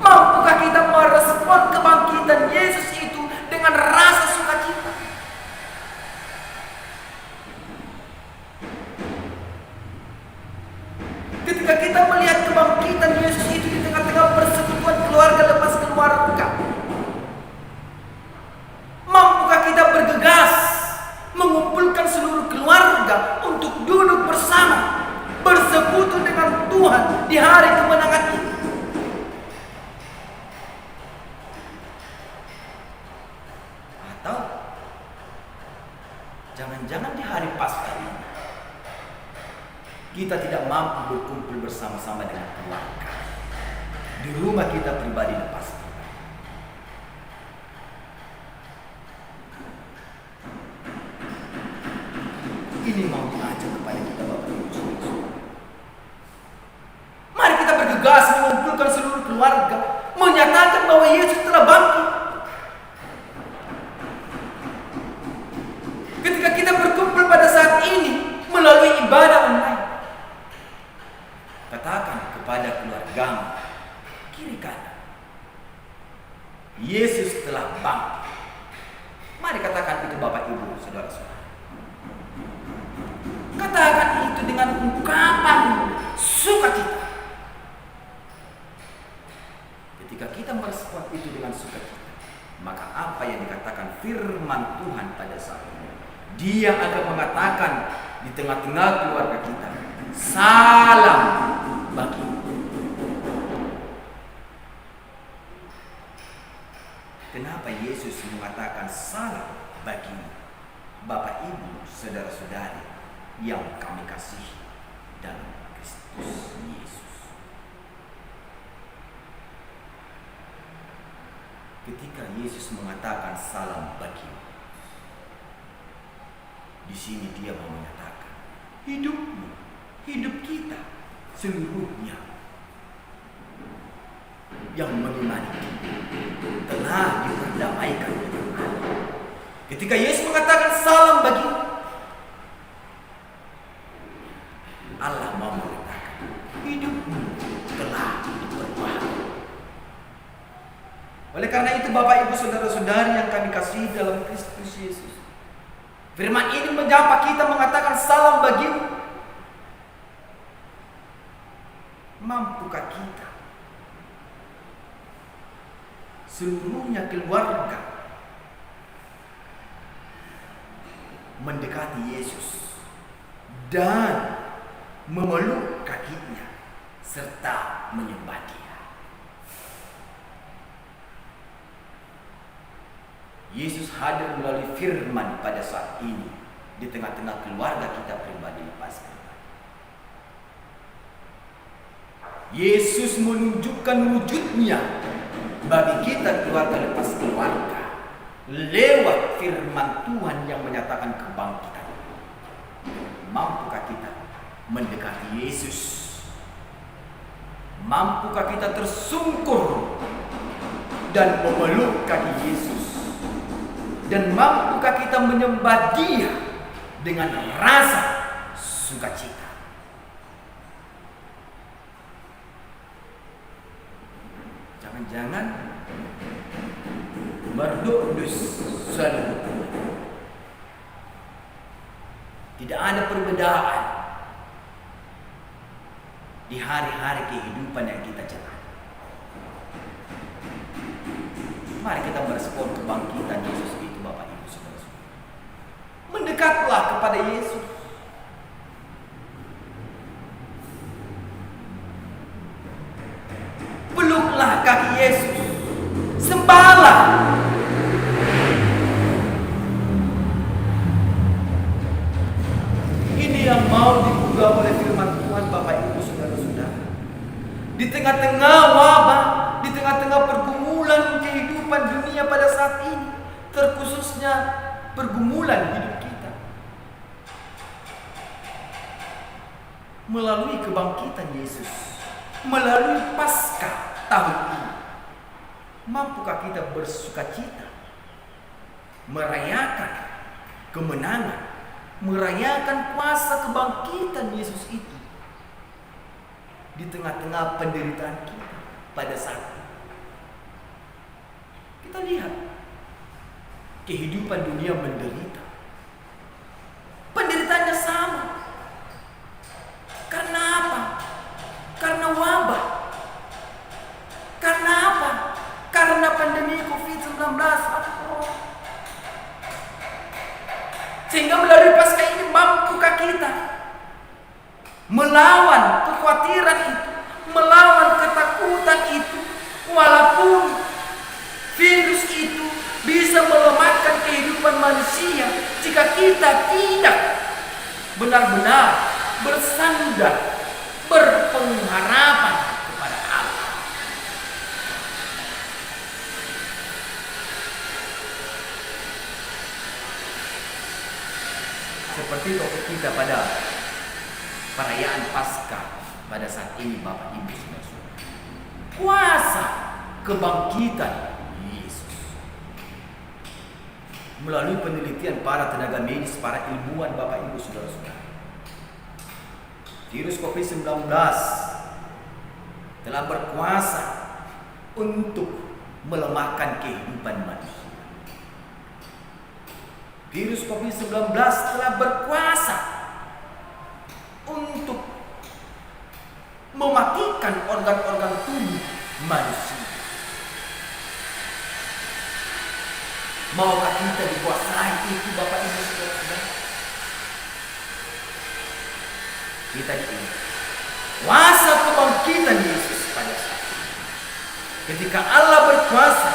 mampukah kita merespon kebangkitan Yesus itu dengan rasa sukacita? Ketika kita melihat kebangkitan Yesus itu di tengah-tengah persekutuan keluarga lepas keluarga, mampukah kita bergegas mengumpulkan seluruh keluarga untuk duduk bersama, bersekutu dengan Tuhan di hari kemenangan ini? Atau jangan-jangan di hari Paskah ini kita tidak mampu berkumpul bersama-sama dengan keluarga di rumah kita pribadi lepas. Ini mau mengajak kepada kita, Bapak Ibu Saudara. Mari kita bergegas mengumpulkan seluruh keluarga, menyatakan bahwa Yesus telah bangkit. Ketika kita berkumpul pada saat ini melalui ibadah online, katakan kepada keluargamu kiri kanan, Yesus telah bangkit. Mari katakan itu, Bapak Ibu Saudara-saudara. Katakan itu dengan ungkapan sukacita. Ketika kita merespon itu dengan sukacita, maka apa yang dikatakan firman Tuhan pada saat ini, Dia akan mengatakan di tengah-tengah keluarga kita, salam bagi. Kenapa Yesus mengatakan salam bagi? Bapak Ibu Saudara-saudari yang kami kasihi dalam Kristus Yesus. Ketika Yesus mengatakan salam bagi, di sini Dia mau menyatakan hidupmu, hidup kita seluruhnya yang mengimani telah diperdamaikan dengan Allah. Ketika Yesus mengatakan salam bagi, Allah mau mengatakan hidupmu telah diperbaharui. Oleh karena itu, Bapak Ibu Saudara-saudari yang kami kasihi dalam Kristus Yesus, firman ini menyapa kita mengatakan salam bagimu. mampukah kita seluruhnya keluarga mendekati Yesus dan memeluk kakinya serta menyembah Dia? Yesus hadir melalui firman pada saat ini di tengah-tengah keluarga kita pribadi lepas pribadi. Yesus menunjukkan wujudnya bagi kita keluarga lepas keluarga lewat firman Tuhan yang menyatakan kebangkitan. Mampukah kita mendekati Yesus? Mampukah kita tersungkur dan memeluk kaki Yesus? Dan mampukah kita menyembah Dia dengan rasa sukacita? Jangan-jangan berdudus selalu. Tidak ada perbedaan di hari-hari kehidupan yang kita jalani. Mari kita merespon kebangkitan Yesus itu, Bapak Ibu Saudara-saudara. Mendekatlah kepada Yesus. Peluklah kaki Yesus. Sembahlah. Ini yang mau dibuka oleh firman Tuhan, Bapak Ibu Saudara-saudara. Di tengah-tengah wabah, di tengah-tengah pergumulan kehidupan dunia pada saat ini, terkhususnya pergumulan hidup kita, melalui kebangkitan Yesus, melalui Paskah tahun ini, mampukah kita bersukacita, merayakan kemenangan, merayakan kuasa kebangkitan Yesus itu di tengah-tengah penderitaan kita pada saat ini? Kita lihat kehidupan dunia menderita. Penderitaannya sama. Karena apa? Karena wabah. Karena apa? Karena pandemi COVID-19. Sehingga melalui Paskah ini mampukah kita melawan kekhawatiran itu, melawan ketakutan itu, walaupun virus itu bisa melemahkan kehidupan manusia jika kita tidak benar-benar bersandar, berpengharapan kepada Allah. Seperti topik kita pada perayaan Paskah pada saat ini, Bapak Ibu Saudara-saudara. Kuasa kebangkitan Yesus. Melalui penelitian para tenaga medis, para ilmuwan, Bapak Ibu Saudara-saudara, virus COVID-19 telah berkuasa untuk melemahkan kehidupan manusia. Virus COVID-19 telah berkuasa untuk mematikan organ-organ tubuh manusia. Maukah kita dikuasai itu, Bapak Ibu Saudara-saudara? Kita diingat kuasa kebangkitan Yesus pada saat ini. Ketika Allah berkuasa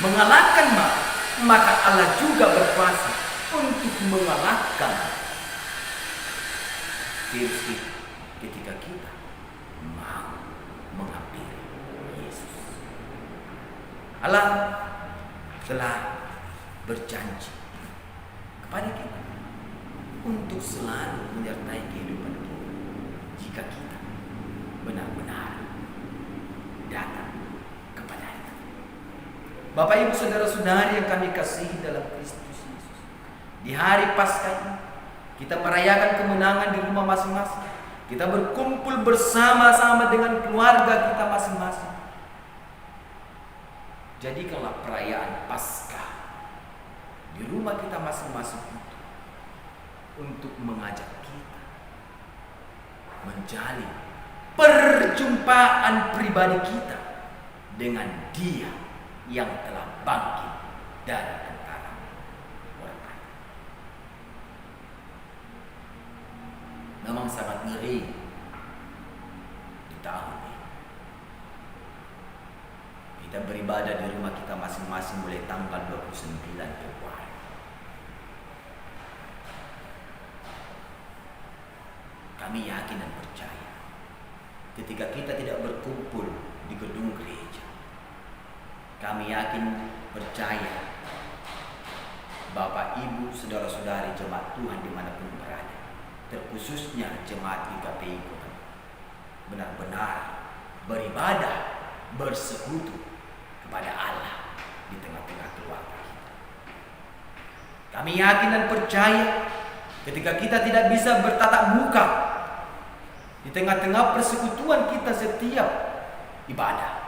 mengalahkan maut, maka Allah juga berkuasa untuk mengalahkan virus itu ketika kita mau menghampiri Yesus. Allah telah berjanji kepada kita untuk selalu menyertai kehidupan kita jika kita benar-benar datang kepada-Nya. Bapak Ibu Saudara-saudari yang kami kasihi dalam Kristus Yesus, di hari Paskah ini kita merayakan kemenangan di rumah masing-masing. Kita berkumpul bersama-sama dengan keluarga kita masing-masing. Jadikanlah perayaan Paskah di rumah kita masing-masing itu untuk mengajak kita menjalin perjumpaan pribadi kita dengan Dia yang telah bangkit dari antara orang mati. Memang sangat ngeri di tahun ini. Kita beribadah di rumah kita masing-masing mulai tanggal 29 Februari. Kami yakin dan percaya ketika kita tidak berkumpul di gedung gereja, kami yakin percaya Bapak, Ibu, saudara-saudari jemaat Tuhan dimanapun berada, terkhususnya jemaat GKPI Kota, benar-benar beribadah, bersekutu kepada Allah di tengah-tengah keluarga kita. Kami yakin dan percaya ketika kita tidak bisa bertatap muka di tengah-tengah persekutuan kita setiap ibadah,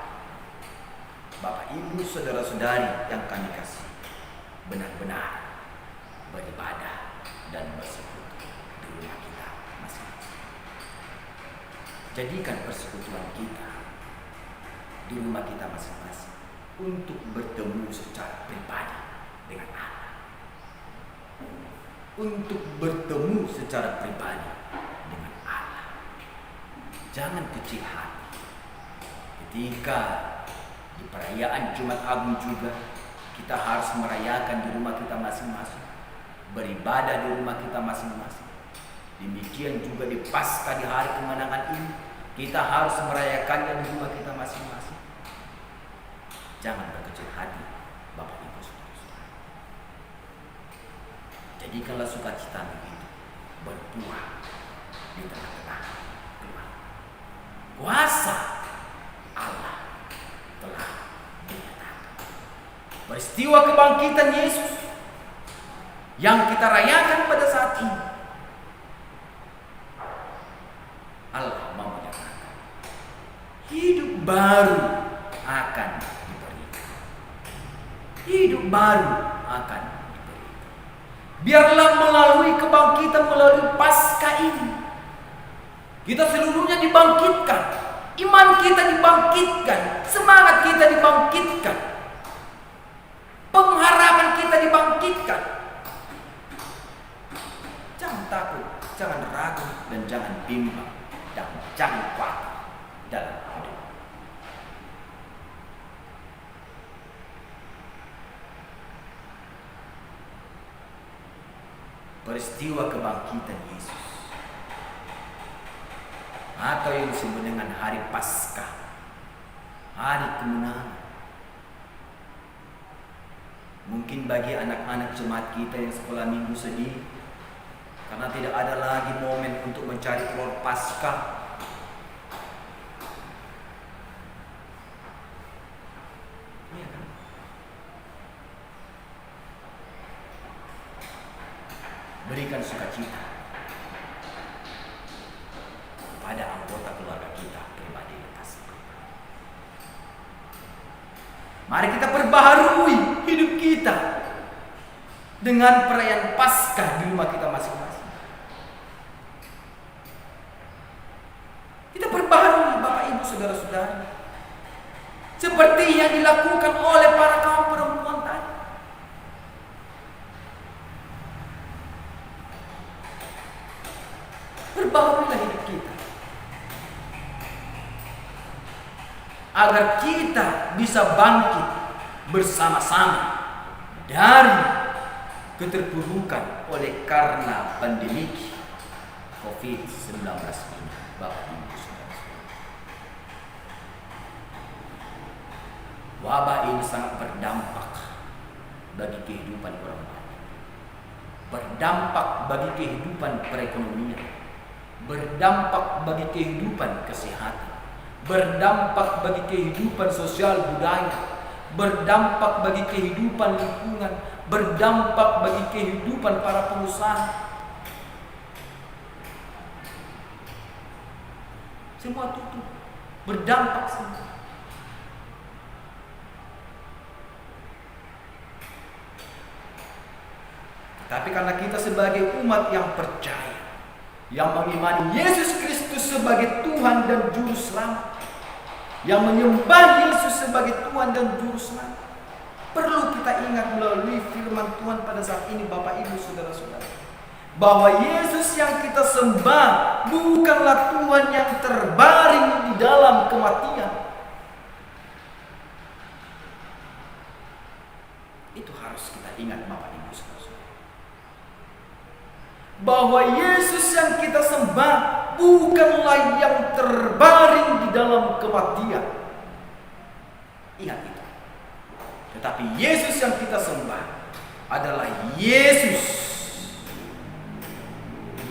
Bapak, Ibu, saudara-saudari yang kami kasih, benar-benar beribadah dan bersekutu di rumah kita masing-masing. Jadikan persekutuan kita di rumah kita masing-masing untuk bertemu secara pribadi dengan Allah, untuk bertemu secara pribadi dengan Allah. Jangan kecil hati ketika di perayaan Jumat Agung juga kita harus merayakan di rumah kita masing-masing, beribadah di rumah kita masing-masing. Demikian juga di Paskah, di hari kemenangan ini, kita harus merayakannya di rumah kita masing-masing. Jangan berkecil hati, Bapak, Ibu, saudara-saudara. Jadikanlah sukacita itu berbuah di tengah-tengah keluarga. Kuasa Allah telah dinyatakan. Peristiwa kebangkitan Yesus yang kita rayakan pada saat ini, Allah mau menyatakan hidup baru akan diberikan. Hidup baru akan diberikan. Biarlah melalui kebangkitan, melalui Paskah ini, kita seluruhnya dibangkitkan. Iman kita dibangkitkan, semangat kita dibangkitkan, pengharapan kita dibangkitkan. Jangan takut, jangan ragu, dan jangan bimbang, dan jangan khawatir dalam hidup. Peristiwa kebangkitan Yesus, atau yang disebut dengan hari Paskah, hari kemenangan. Mungkin bagi anak-anak jemaat kita yang sekolah minggu sedih karena tidak ada lagi momen untuk mencari telur Paskah. Iya kan? Berikan sukacita pada anggota keluarga kita pribadi atas. Mari kita perbaharui hidup kita dengan perayaan Paskah di rumah kita masing-masing. Kita perbaharui, Bapak, Ibu, saudara-saudari, seperti yang dilakukan oleh para kaum perempuan tadi. Perbaharuilah hidup kita agar kita bisa bangkit bersama-sama dari keterpurukan oleh karena pandemi COVID-19 ini, Bapak, Ibu, saudara-saudara. Wabah ini sangat berdampak bagi kehidupan orang banyak, berdampak bagi kehidupan perekonomian, berdampak bagi kehidupan kesehatan, berdampak bagi kehidupan sosial budaya, berdampak bagi kehidupan lingkungan, berdampak bagi kehidupan para pengusaha. Semua tutup, berdampak semua. Tapi karena kita sebagai umat yang percaya, yang mengimani Yesus Kristus sebagai Tuhan dan Juru Selamat, yang menyembah Yesus sebagai Tuhan dan Juru Selamat, perlu kita ingat melalui firman Tuhan pada saat ini, Bapak Ibu Saudara-saudara, bahwa Yesus yang kita sembah bukanlah Tuhan yang terbaring di dalam kematian. Itu harus kita ingat, Bapak Ibu Saudara-saudara, bahwa Yesus yang kita sembah bukanlah yang terbaring di dalam kematian. Ingat itu. Tetapi Yesus yang kita sembah adalah Yesus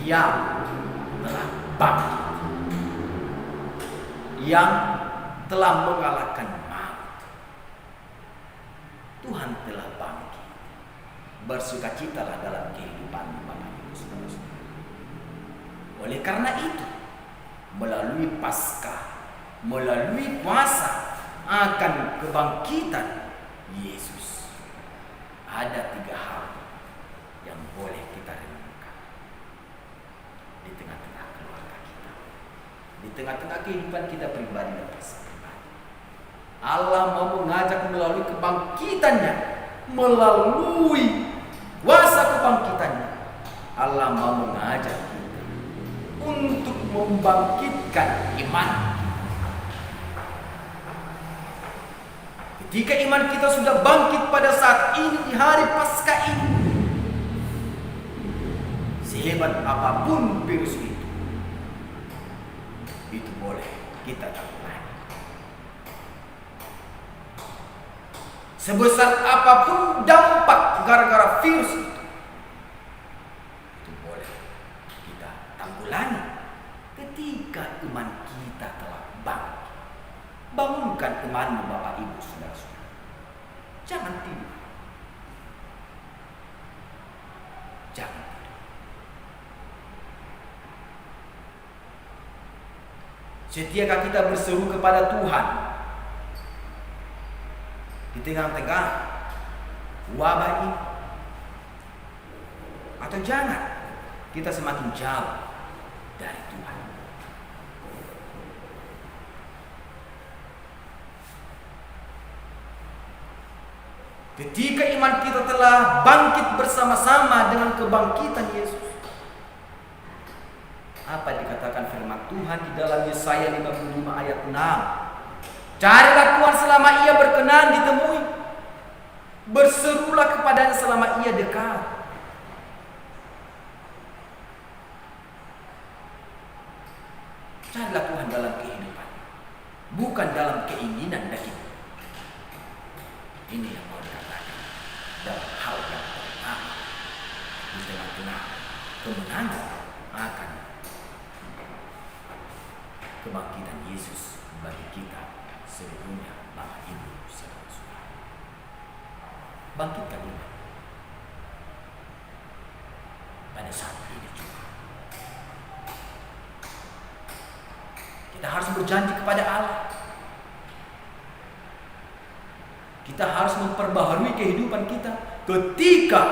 yang telah bangkit, yang telah mengalahkan maut. Tuhan telah bangkit. Bersukacitalah dalam kehidupan Bapak Ibu Saudara-saudara. Oleh karena itu, melalui Paskah, melalui kuasa akan kebangkitan Yesus, ada 3 hal yang boleh kita renungkan di tengah-tengah keluarga kita, di tengah-tengah kehidupan kita pribadi dan pribadi. Allah mau mengajak melalui kebangkitannya, melalui kuasa kebangkitannya, Allah mau mengajak kita untuk membangkitkan iman. Ketika iman kita sudah bangkit pada saat ini, di hari Paskah ini, sehebat apapun virus itu boleh kita tanggulangi. Sebesar apapun dampak gara-gara virus itu boleh kita tanggulangi ketika iman kita telah bangkit. Bangunkan imanmu, Bapak Ibu Saudara-saudara. Jangan tidur. Jangan tidur. Setiakah kita berseru kepada Tuhan di tengah-tengah wabah ini? Atau jangan kita semakin jauh dari Tuhan? Ketika iman kita telah bangkit bersama-sama dengan kebangkitan Yesus, apa dikatakan firman Tuhan di dalam Yesaya 55 ayat 6? Carilah Tuhan selama ia berkenan ditemui, berserulah kepadanya selama ia dekat. Carilah Tuhan dalam kehidupan, bukan dalam keinginan daging. Ini yang mau dikatakan dalam hal yang pertama, di tengah-tengah kemenangan akan kebangkitan Yesus bagi kita seluruhnya, Bapak Ibu Saudara-saudara. Bangkitkan iman pada saat ini juga. Kita harus berjanji kepada Allah. Kita harus memperbaharui kehidupan kita ketika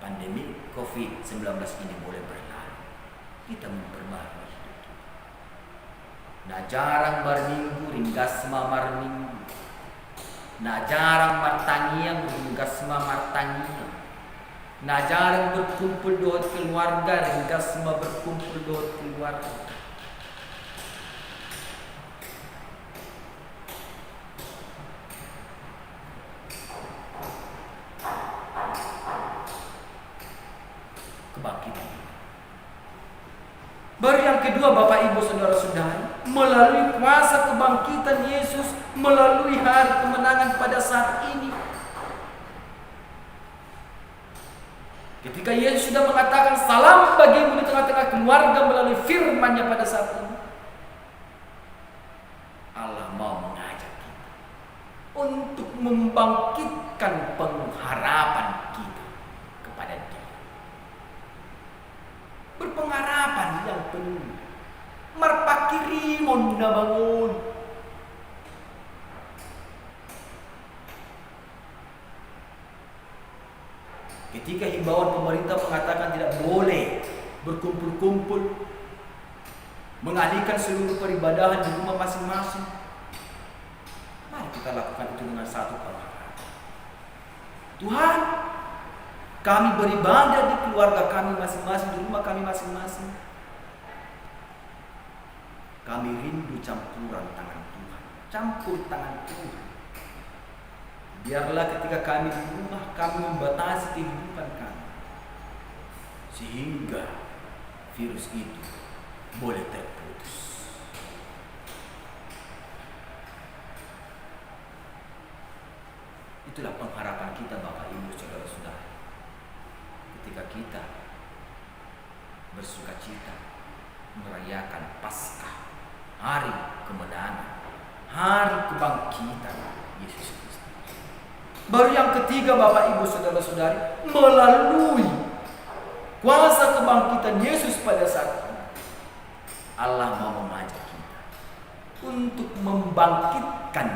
pandemi COVID-19 ini boleh berlalu. Kita memperbaharui hidup kita. Nah jarang berminggu ringgasma marminggu. Nah jarang martangiang ringgasma martangiang. Nah jarang berkumpul doa keluarga ringgasma berkumpul doa keluarga. Kebangkitan. Baru yang kedua, Bapak Ibu Saudara-saudara, melalui kuasa kebangkitan Yesus, melalui hari kemenangan pada saat ini, ketika Yesus sudah mengatakan salam bagimu di tengah-tengah keluarga melalui firman-Nya pada saat ini, Allah mau mengajak kita untuk membangkitkan pengharapan kita kepada Dia. Berpengharapan yang penuh. Marpakirimon na bangun. Ketika himbauan pemerintah mengatakan tidak boleh berkumpul-kumpul, mengalihkan seluruh peribadahan di rumah masing-masing. Mari kita lakukan itu dengan satu kata. Tuhan, kami beribadah di keluarga kami masing-masing, di rumah kami masing-masing. Kami rindu campuran tangan Tuhan, campur tangan Tuhan. Biarlah ketika kami di rumah, kami membatasi kehidupan kami, sehingga virus itu boleh terputus. Itulah pengharapan kita Bapak Ibu Saudara-saudara. Ketika kita bersuka cita merayakan Paskah, hari kemenangan, hari kebangkitan Yesus Kristus. Baru yang ketiga Bapak Ibu Saudara-saudari, melalui kuasa kebangkitan Yesus pada saat ini, Allah mau mengajak kita untuk membangkitkan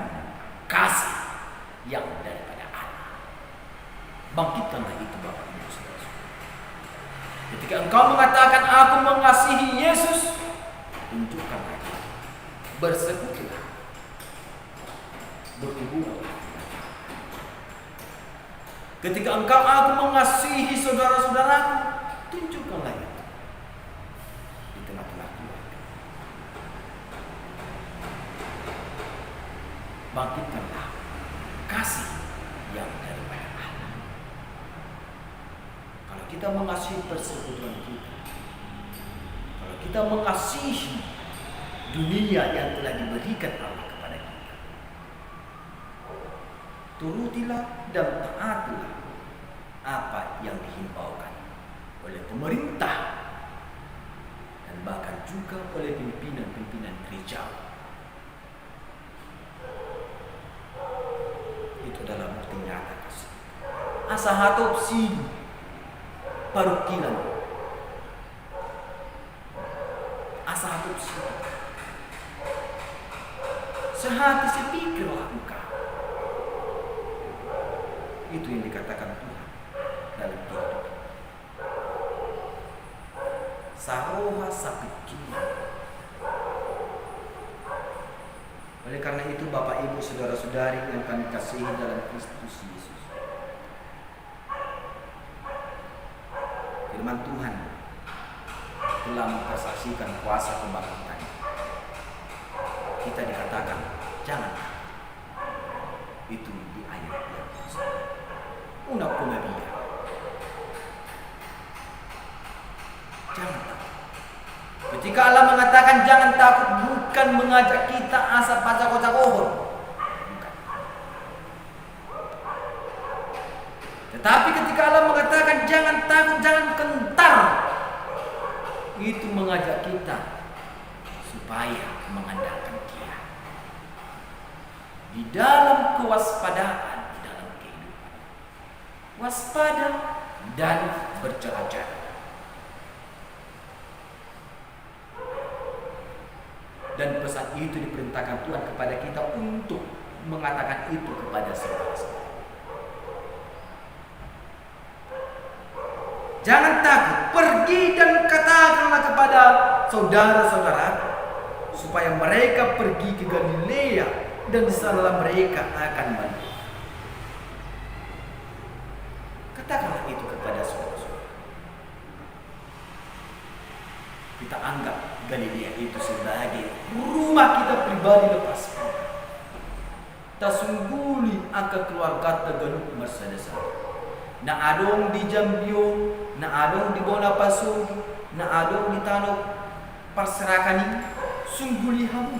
kasih yang daripada Allah. Bangkitkanlah itu Bapak Ibu Saudara-saudara. Ketika engkau mengatakan aku mengasihi Yesus, tunjukkanlah itu. Bersekutulah, berhubungan. Ketika engkau aku mengasihi saudara-saudaraku, tunjukkanlah itu di tengah-tengah keluarga. Bangkitkanlah kasih yang daripada Allah. Kalau kita mengasihi persekutuan kita, kalau kita mengasihi dunia yang telah diberikan Allah kepada kita, turutilah dan taatilah apa yang dihimbaukan oleh pemerintah dan bahkan juga oleh pimpinan-pimpinan gereja. Itu adalah bukti nyata kasih. Asahatopsi parukilan. Asahatopsi. Sehati sepikirlah engkau. Itu yang dikatakan Tuhan dalam kehidupan. Saroha sapikiran. Oleh karena itu Bapak Ibu Saudara-saudari yang kami kasihi dalam Kristus Yesus, firman Tuhan telah mempersaksikan kuasa kebangkitan. Kita dikatakan jangan. Itu di ayat yang unak punabiya. Jangan takut. Ketika Allah mengatakan jangan takut, bukan mengajak kita asap pacak-pacak ohor. Bukan. Tetapi ketika Allah mengatakan jangan takut, jangan gentar, itu mengajak kita supaya mengandalkan Dia di dalam kewaspadaan, di dalam kehidupan. Waspada dan berjaga-jaga. Dan pesan itu diperintahkan Tuhan kepada kita untuk mengatakan itu kepada saudara-saudara. Jangan takut, pergi dan katakanlah kepada saudara-saudara supaya mereka pergi ke Galilea dan di sana mereka akan balik. Katakanlah itu kepada saudara-saudara. Kita anggap Galilea itu sebagai rumah kita pribadi lepas. Tasungguli angka keluarga Tagalog Mercedes. Na adong di Jambiong, na adong di Bonapasog, na adong di Tanok Parserakani, sungguli hamu.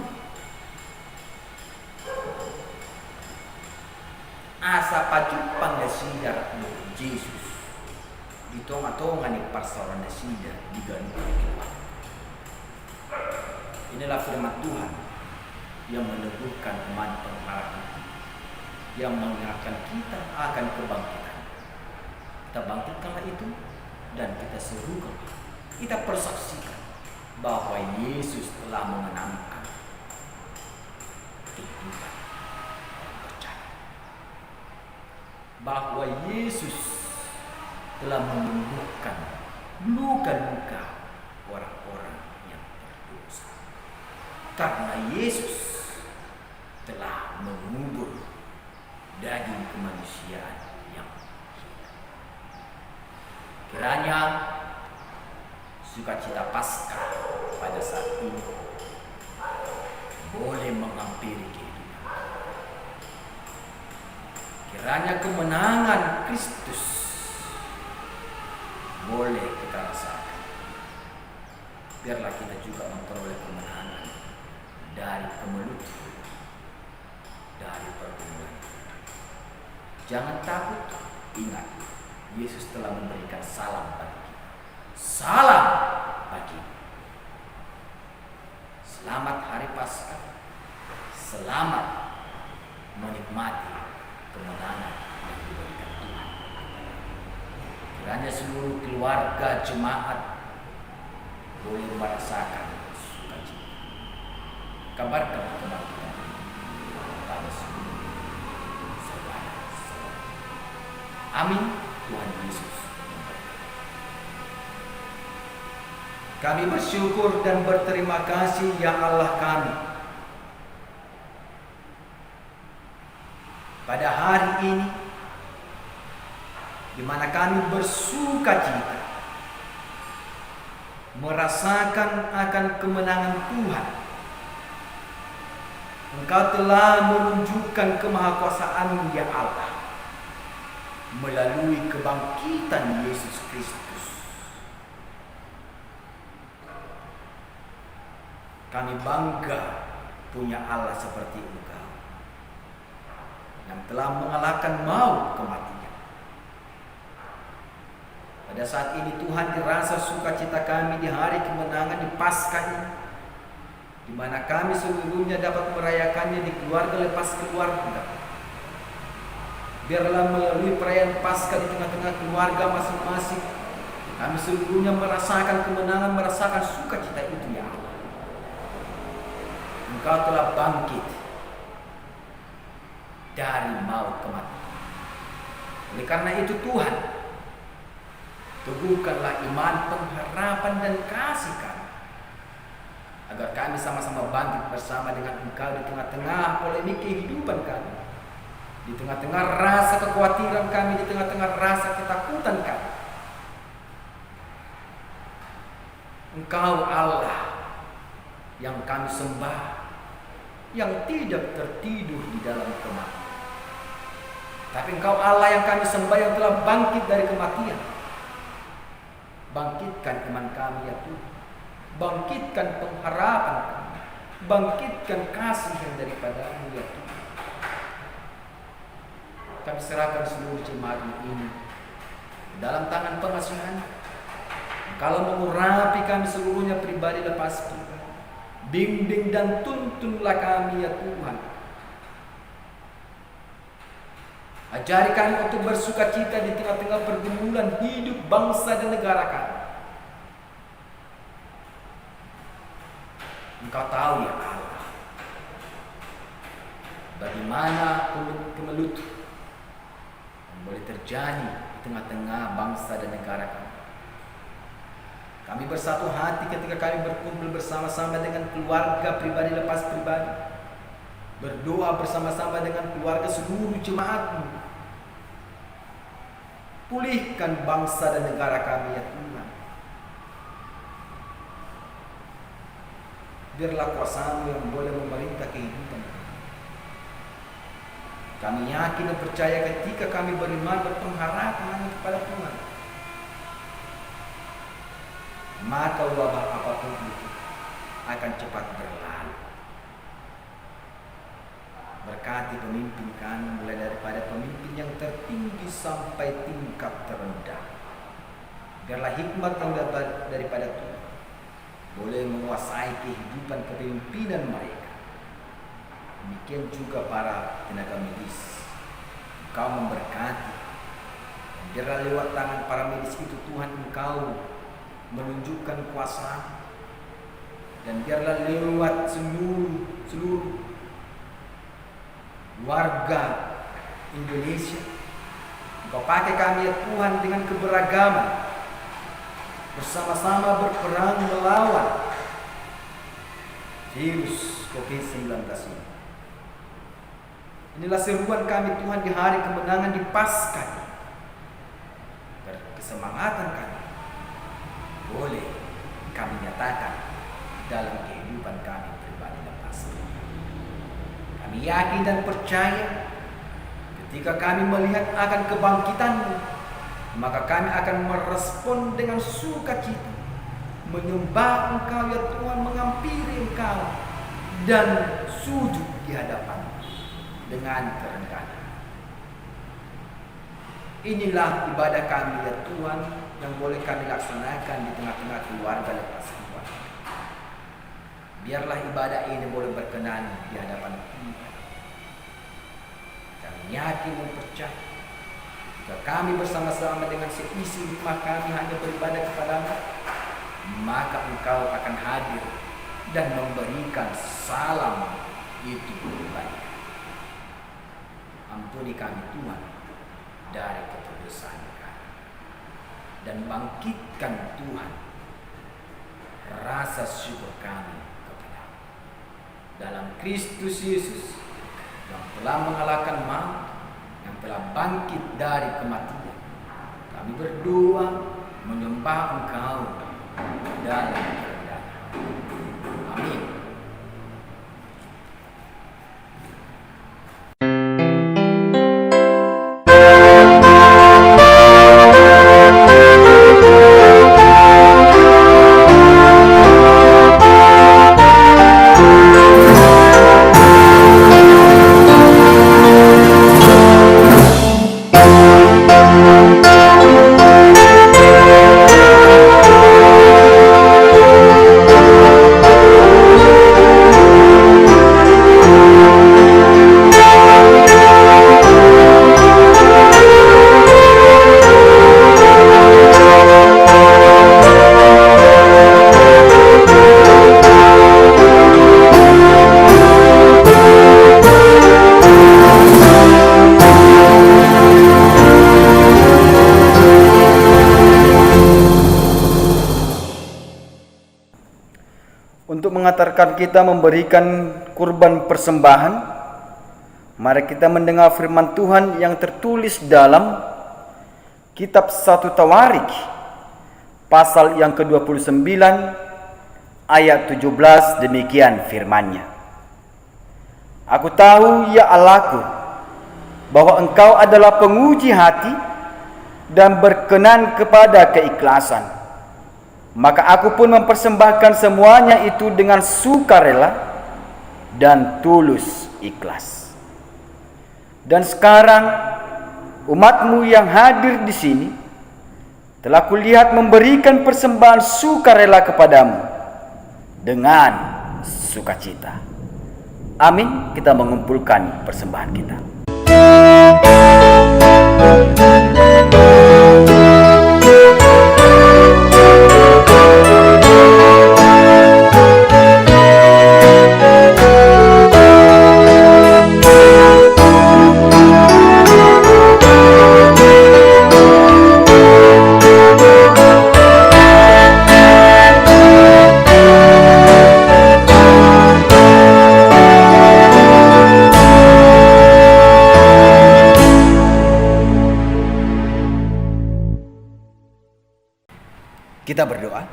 Asa pajupang na sida mo Jesus. Dito nga to nga ni Parseran na sida di Galilea. Inilah firman Tuhan yang meneguhkan iman pengharapan, yang mengingatkan kita akan kebangkitan. Kita bangkitkanlah itu dan kita serukan, kita persaksikan bahwa Yesus telah mengenangkan kehidupan percaya, bahwa Yesus telah menyembuhkan luka-luka karena Yesus telah mengubur daging kemanusiaan yang kiranya sukacita Paskah pada saat ini boleh menghampiri kehidupan. Kiranya kemenangan Kristus boleh kita rasakan. Biarlah kita juga memperoleh kemenangan dari kemelut, dari pergumulan. Jangan takut, ingat Yesus telah memberikan salam bagi kita. Salam bagi kita. Selamat Hari Paskah. Selamat menikmati kemenangan yang diberikan Tuhan. Kiranya seluruh keluarga jemaat boleh merasakan sukacita. Kabarkan kepada kita pada seluruh saudara-saudara. Amin. Tuhan Yesus memberkati. Kami bersyukur dan berterima kasih ya Allah kami. Pada hari ini di mana kami bersukacita merasakan akan kemenangan Tuhan. Engkau telah menunjukkan kemahakuasaan-Mu ya Allah melalui kebangkitan Yesus Kristus. Kami bangga punya Allah seperti Engkau yang telah mengalahkan maut kematian. Pada saat ini Tuhan dirasa sukacita kami di hari kemenangan di Paskah ini, di mana kami seluruhnya dapat merayakannya di keluarga lepas keluarga. Biarlah melalui perayaan Paskah di tengah-tengah keluarga masing-masing, kami seluruhnya merasakan kemenangan, merasakan sukacita itu ya Allah. Engkau telah bangkit dari maut kematian. Oleh karena itu Tuhan, teguhkanlah iman, pengharapan dan kasih kami, agar kami sama-sama bangkit bersama dengan Engkau di tengah-tengah polemik kehidupan kami, di tengah-tengah rasa kekhawatiran kami, di tengah-tengah rasa ketakutan kami. Engkau Allah yang kami sembah, yang tidak tertidur di dalam kematian. Tapi Engkau Allah yang kami sembah, yang telah bangkit dari kematian. Bangkitkan iman kami ya Tuhan. Bangkitkan pengharapan kami. Bangkitkan kasih yang daripada-Mu ya Tuhan. Kami serahkan seluruh jemaat ini dalam tangan pengasihan. Kalau mengurapi kami seluruhnya pribadi lepas pribadi. Bimbing dan tuntunlah kami ya Tuhan. Ajari kami untuk bersukacita di tengah-tengah pergumulan hidup bangsa dan negara kami. Engkau tahu ya Allah, bagaimana kemelut yang boleh terjadi di tengah-tengah bangsa dan negara kami. Kami bersatu hati ketika kami berkumpul bersama-sama dengan keluarga pribadi lepas pribadi, berdoa bersama-sama dengan keluarga seluruh jemaat-Mu. Pulihkan bangsa dan negara kami ya Tuhan. Biarlah kuasa-Mu yang boleh memerintah kehidupan kami. Kami yakin dan percaya ketika kami beriman, berpengharapan kepada Tuhan, maka wabah apapun itu akan cepat berlalu. Berkati pemimpin kami, mulai daripada pemimpin yang tertinggi sampai tingkat terendah. Biarlah hikmat yang daripada Tuhan boleh menguasai kehidupan kepemimpinan mereka. Demikian juga para tenaga medis. Engkau memberkati. Biarlah lewat tangan para medis itu Tuhan Engkau menunjukkan kuasa, dan biarlah lewat seluruh warga Indonesia Engkau pakai kami ya Tuhan dengan keberagaman, bersama-sama berperang melawan virus COVID-19 ini. Inilah seruan kami Tuhan di hari kemenangan di Paskah. Kesemangatan kami boleh kami nyatakan dalam kehidupan kami pribadi dan Paskah. Kami yakin dan percaya ketika kami melihat akan kebangkitan-Mu, maka kami akan merespon dengan sukacita, menyembah Engkau ya Tuhan, menghampiri Engkau dan sujud di hadapan dengan kerendahan. Inilah ibadah kami ya Tuhan yang boleh kami laksanakan di tengah-tengah keluarga lepas keluarga. Biarlah ibadah ini boleh berkenan di hadapan Tuhan. Kami yakin dan percaya jika kami bersama-sama dengan seisi rumah kami hanya beribadah kepada-Mu, maka Engkau akan hadir dan memberikan salam itu kebaikan. Ampuni kami Tuhan dari kedosaan kami, dan bangkitkan Tuhan rasa syukur kami kepada-Mu dalam Kristus Yesus yang telah mengalahkan maut, yang telah bangkit dari kematian. Kami berdoa menyembah Engkau dalam kerendahan. Amin. Untuk mengantarkan kita memberikan kurban persembahan, mari kita mendengar firman Tuhan yang tertulis dalam kitab 1 Tawarik pasal yang ke-29 ayat 17. Demikian firman-Nya. Aku tahu ya Allahku bahwa Engkau adalah penguji hati dan berkenan kepada keikhlasan. Maka aku pun mempersembahkan semuanya itu dengan sukarela dan tulus ikhlas. Dan sekarang umat-Mu yang hadir di sini telah kulihat memberikan persembahan sukarela kepada-Mu dengan sukacita. Amin. Kita mengumpulkan persembahan kita. Kita berdoa.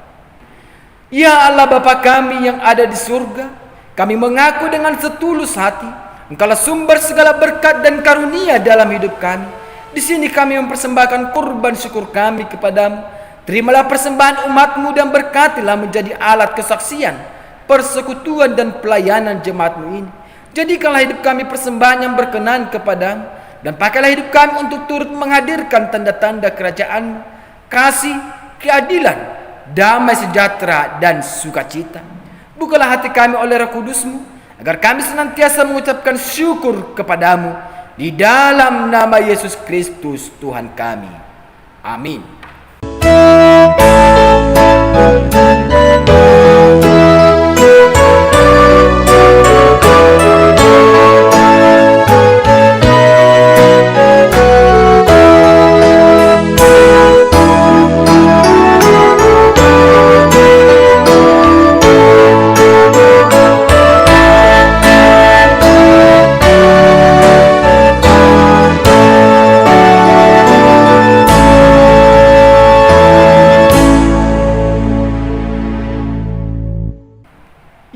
Ya Allah Bapa kami yang ada di surga, kami mengaku dengan setulus hati, Engkaulah sumber segala berkat dan karunia dalam hidup kami. Di sini kami mempersembahkan kurban syukur kami kepada-Mu. Terimalah persembahan umat-Mu dan berkatilah menjadi alat kesaksian, persekutuan dan pelayanan jemaat-Mu ini. Jadikanlah hidup kami persembahan yang berkenan kepada-Mu, dan pakailah hidup kami untuk turut menghadirkan tanda-tanda kerajaan-Mu, kasih, keadilan, damai sejahtera dan sukacita. Bukalah hati kami oleh Roh Kudus-Mu, agar kami senantiasa mengucapkan syukur kepada-Mu di dalam nama Yesus Kristus Tuhan kami. Amin.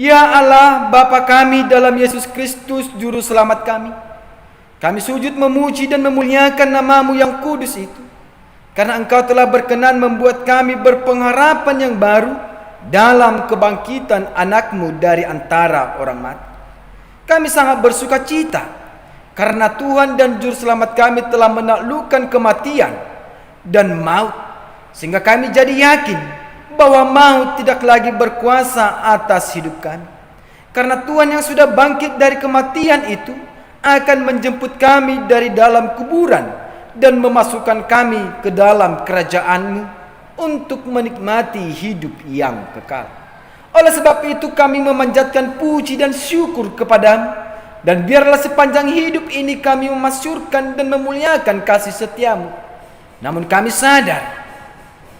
Ya Allah, Bapa kami dalam Yesus Kristus, Juru Selamat kami. Kami sujud memuji dan memuliakan nama-Mu yang kudus itu. Karena Engkau telah berkenan membuat kami berpengharapan yang baru dalam kebangkitan anak-Mu dari antara orang mati. Kami sangat bersuka cita karena Tuhan dan Juru Selamat kami telah menaklukkan kematian dan maut, sehingga kami jadi yakin bahwa maut tidak lagi berkuasa atas hidup kami. Karena Tuhan yang sudah bangkit dari kematian itu akan menjemput kami dari dalam kuburan dan memasukkan kami ke dalam kerajaan-Mu untuk menikmati hidup yang kekal. Oleh sebab itu kami memanjatkan puji dan syukur kepada-Mu, dan biarlah sepanjang hidup ini kami memasyurkan dan memuliakan kasih setia-Mu. Namun kami sadar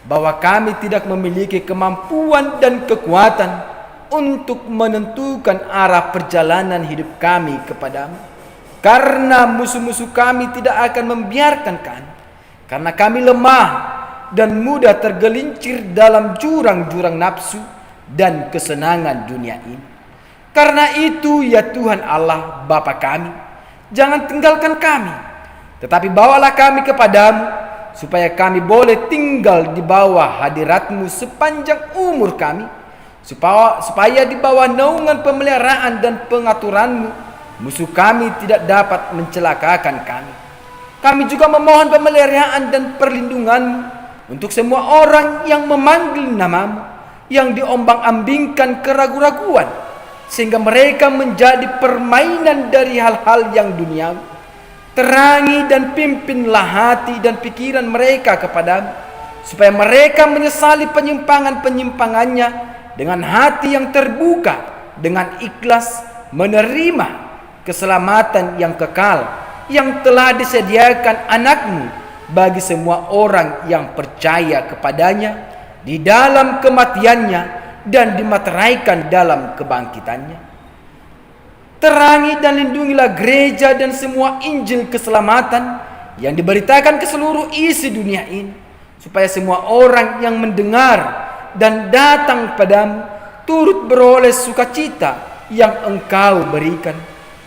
bahwa kami tidak memiliki kemampuan dan kekuatan untuk menentukan arah perjalanan hidup kami kepada-Mu. Karena musuh-musuh kami tidak akan membiarkan kami, karena kami lemah dan mudah tergelincir dalam jurang-jurang nafsu dan kesenangan dunia ini. Karena itu ya Tuhan Allah Bapa kami, jangan tinggalkan kami, tetapi bawalah kami kepada-Mu, supaya kami boleh tinggal di bawah hadirat-Mu sepanjang umur kami, supaya di bawah naungan pemeliharaan dan pengaturan-Mu musuh kami tidak dapat mencelakakan kami. Kami juga memohon pemeliharaan dan perlindungan-Mu untuk semua orang yang memanggil nama-Mu, yang diombang-ambingkan keraguan-raguan, sehingga mereka menjadi permainan dari hal-hal yang duniawi. Terangi dan pimpinlah hati dan pikiran mereka kepada-Mu, supaya mereka menyesali penyimpangan-penyimpangannya dengan hati yang terbuka, dengan ikhlas menerima keselamatan yang kekal yang telah disediakan anak-Mu bagi semua orang yang percaya kepadanya di dalam kematiannya dan dimateraikan dalam kebangkitannya. Terangi dan lindungilah gereja dan semua Injil keselamatan yang diberitakan ke seluruh isi dunia ini, supaya semua orang yang mendengar dan datang padamu turut beroleh sukacita yang Engkau berikan.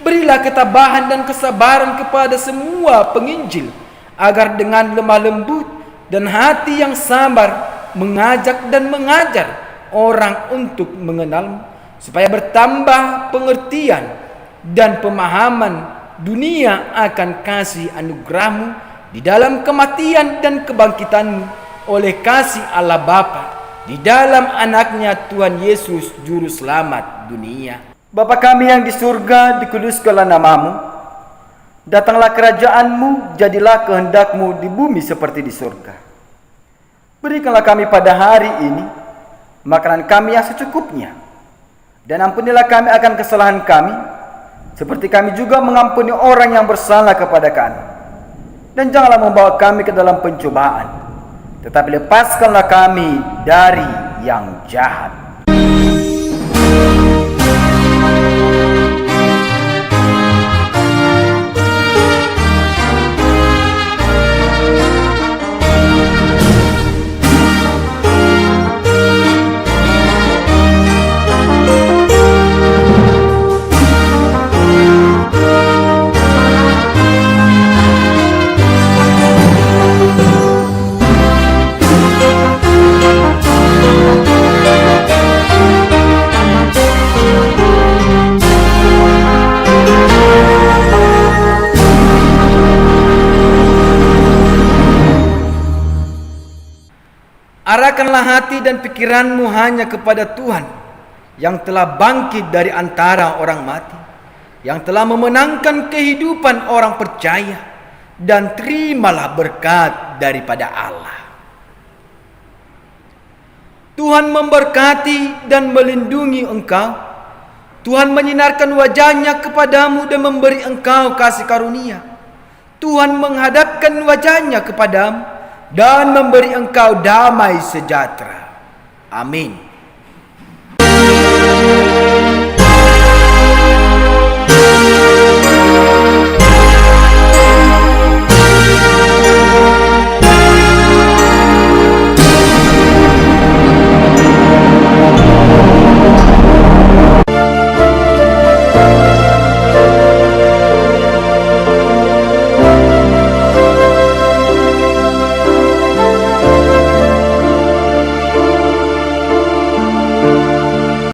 Berilah ketabahan dan kesabaran kepada semua penginjil, agar dengan lemah lembut dan hati yang sabar mengajak dan mengajar orang untuk mengenal-Mu, supaya bertambah pengertian dan pemahaman dunia akan kasih anugerah-Mu di dalam kematian dan kebangkitan-Mu oleh kasih Allah Bapa di dalam anaknya Tuhan Yesus Juru Selamat dunia. Bapa kami yang di surga, dikuduskanlah nama-Mu. Datanglah kerajaan-Mu, jadilah kehendak-Mu di bumi seperti di surga. Berikanlah kami pada hari ini makanan kami yang secukupnya, dan ampunilah kami akan kesalahan kami, seperti kami juga mengampuni orang yang bersalah kepada kami. Dan janganlah membawa kami ke dalam pencobaan, tetapi lepaskanlah kami dari yang jahat. Arahkanlah hati dan pikiranmu hanya kepada Tuhan yang telah bangkit dari antara orang mati, yang telah memenangkan kehidupan orang percaya, dan terimalah berkat daripada Allah. Tuhan memberkati dan melindungi engkau. Tuhan menyinarkan wajahnya kepadamu dan memberi engkau kasih karunia. Tuhan menghadapkan wajahnya kepadamu dan memberi engkau damai sejahtera. Amin.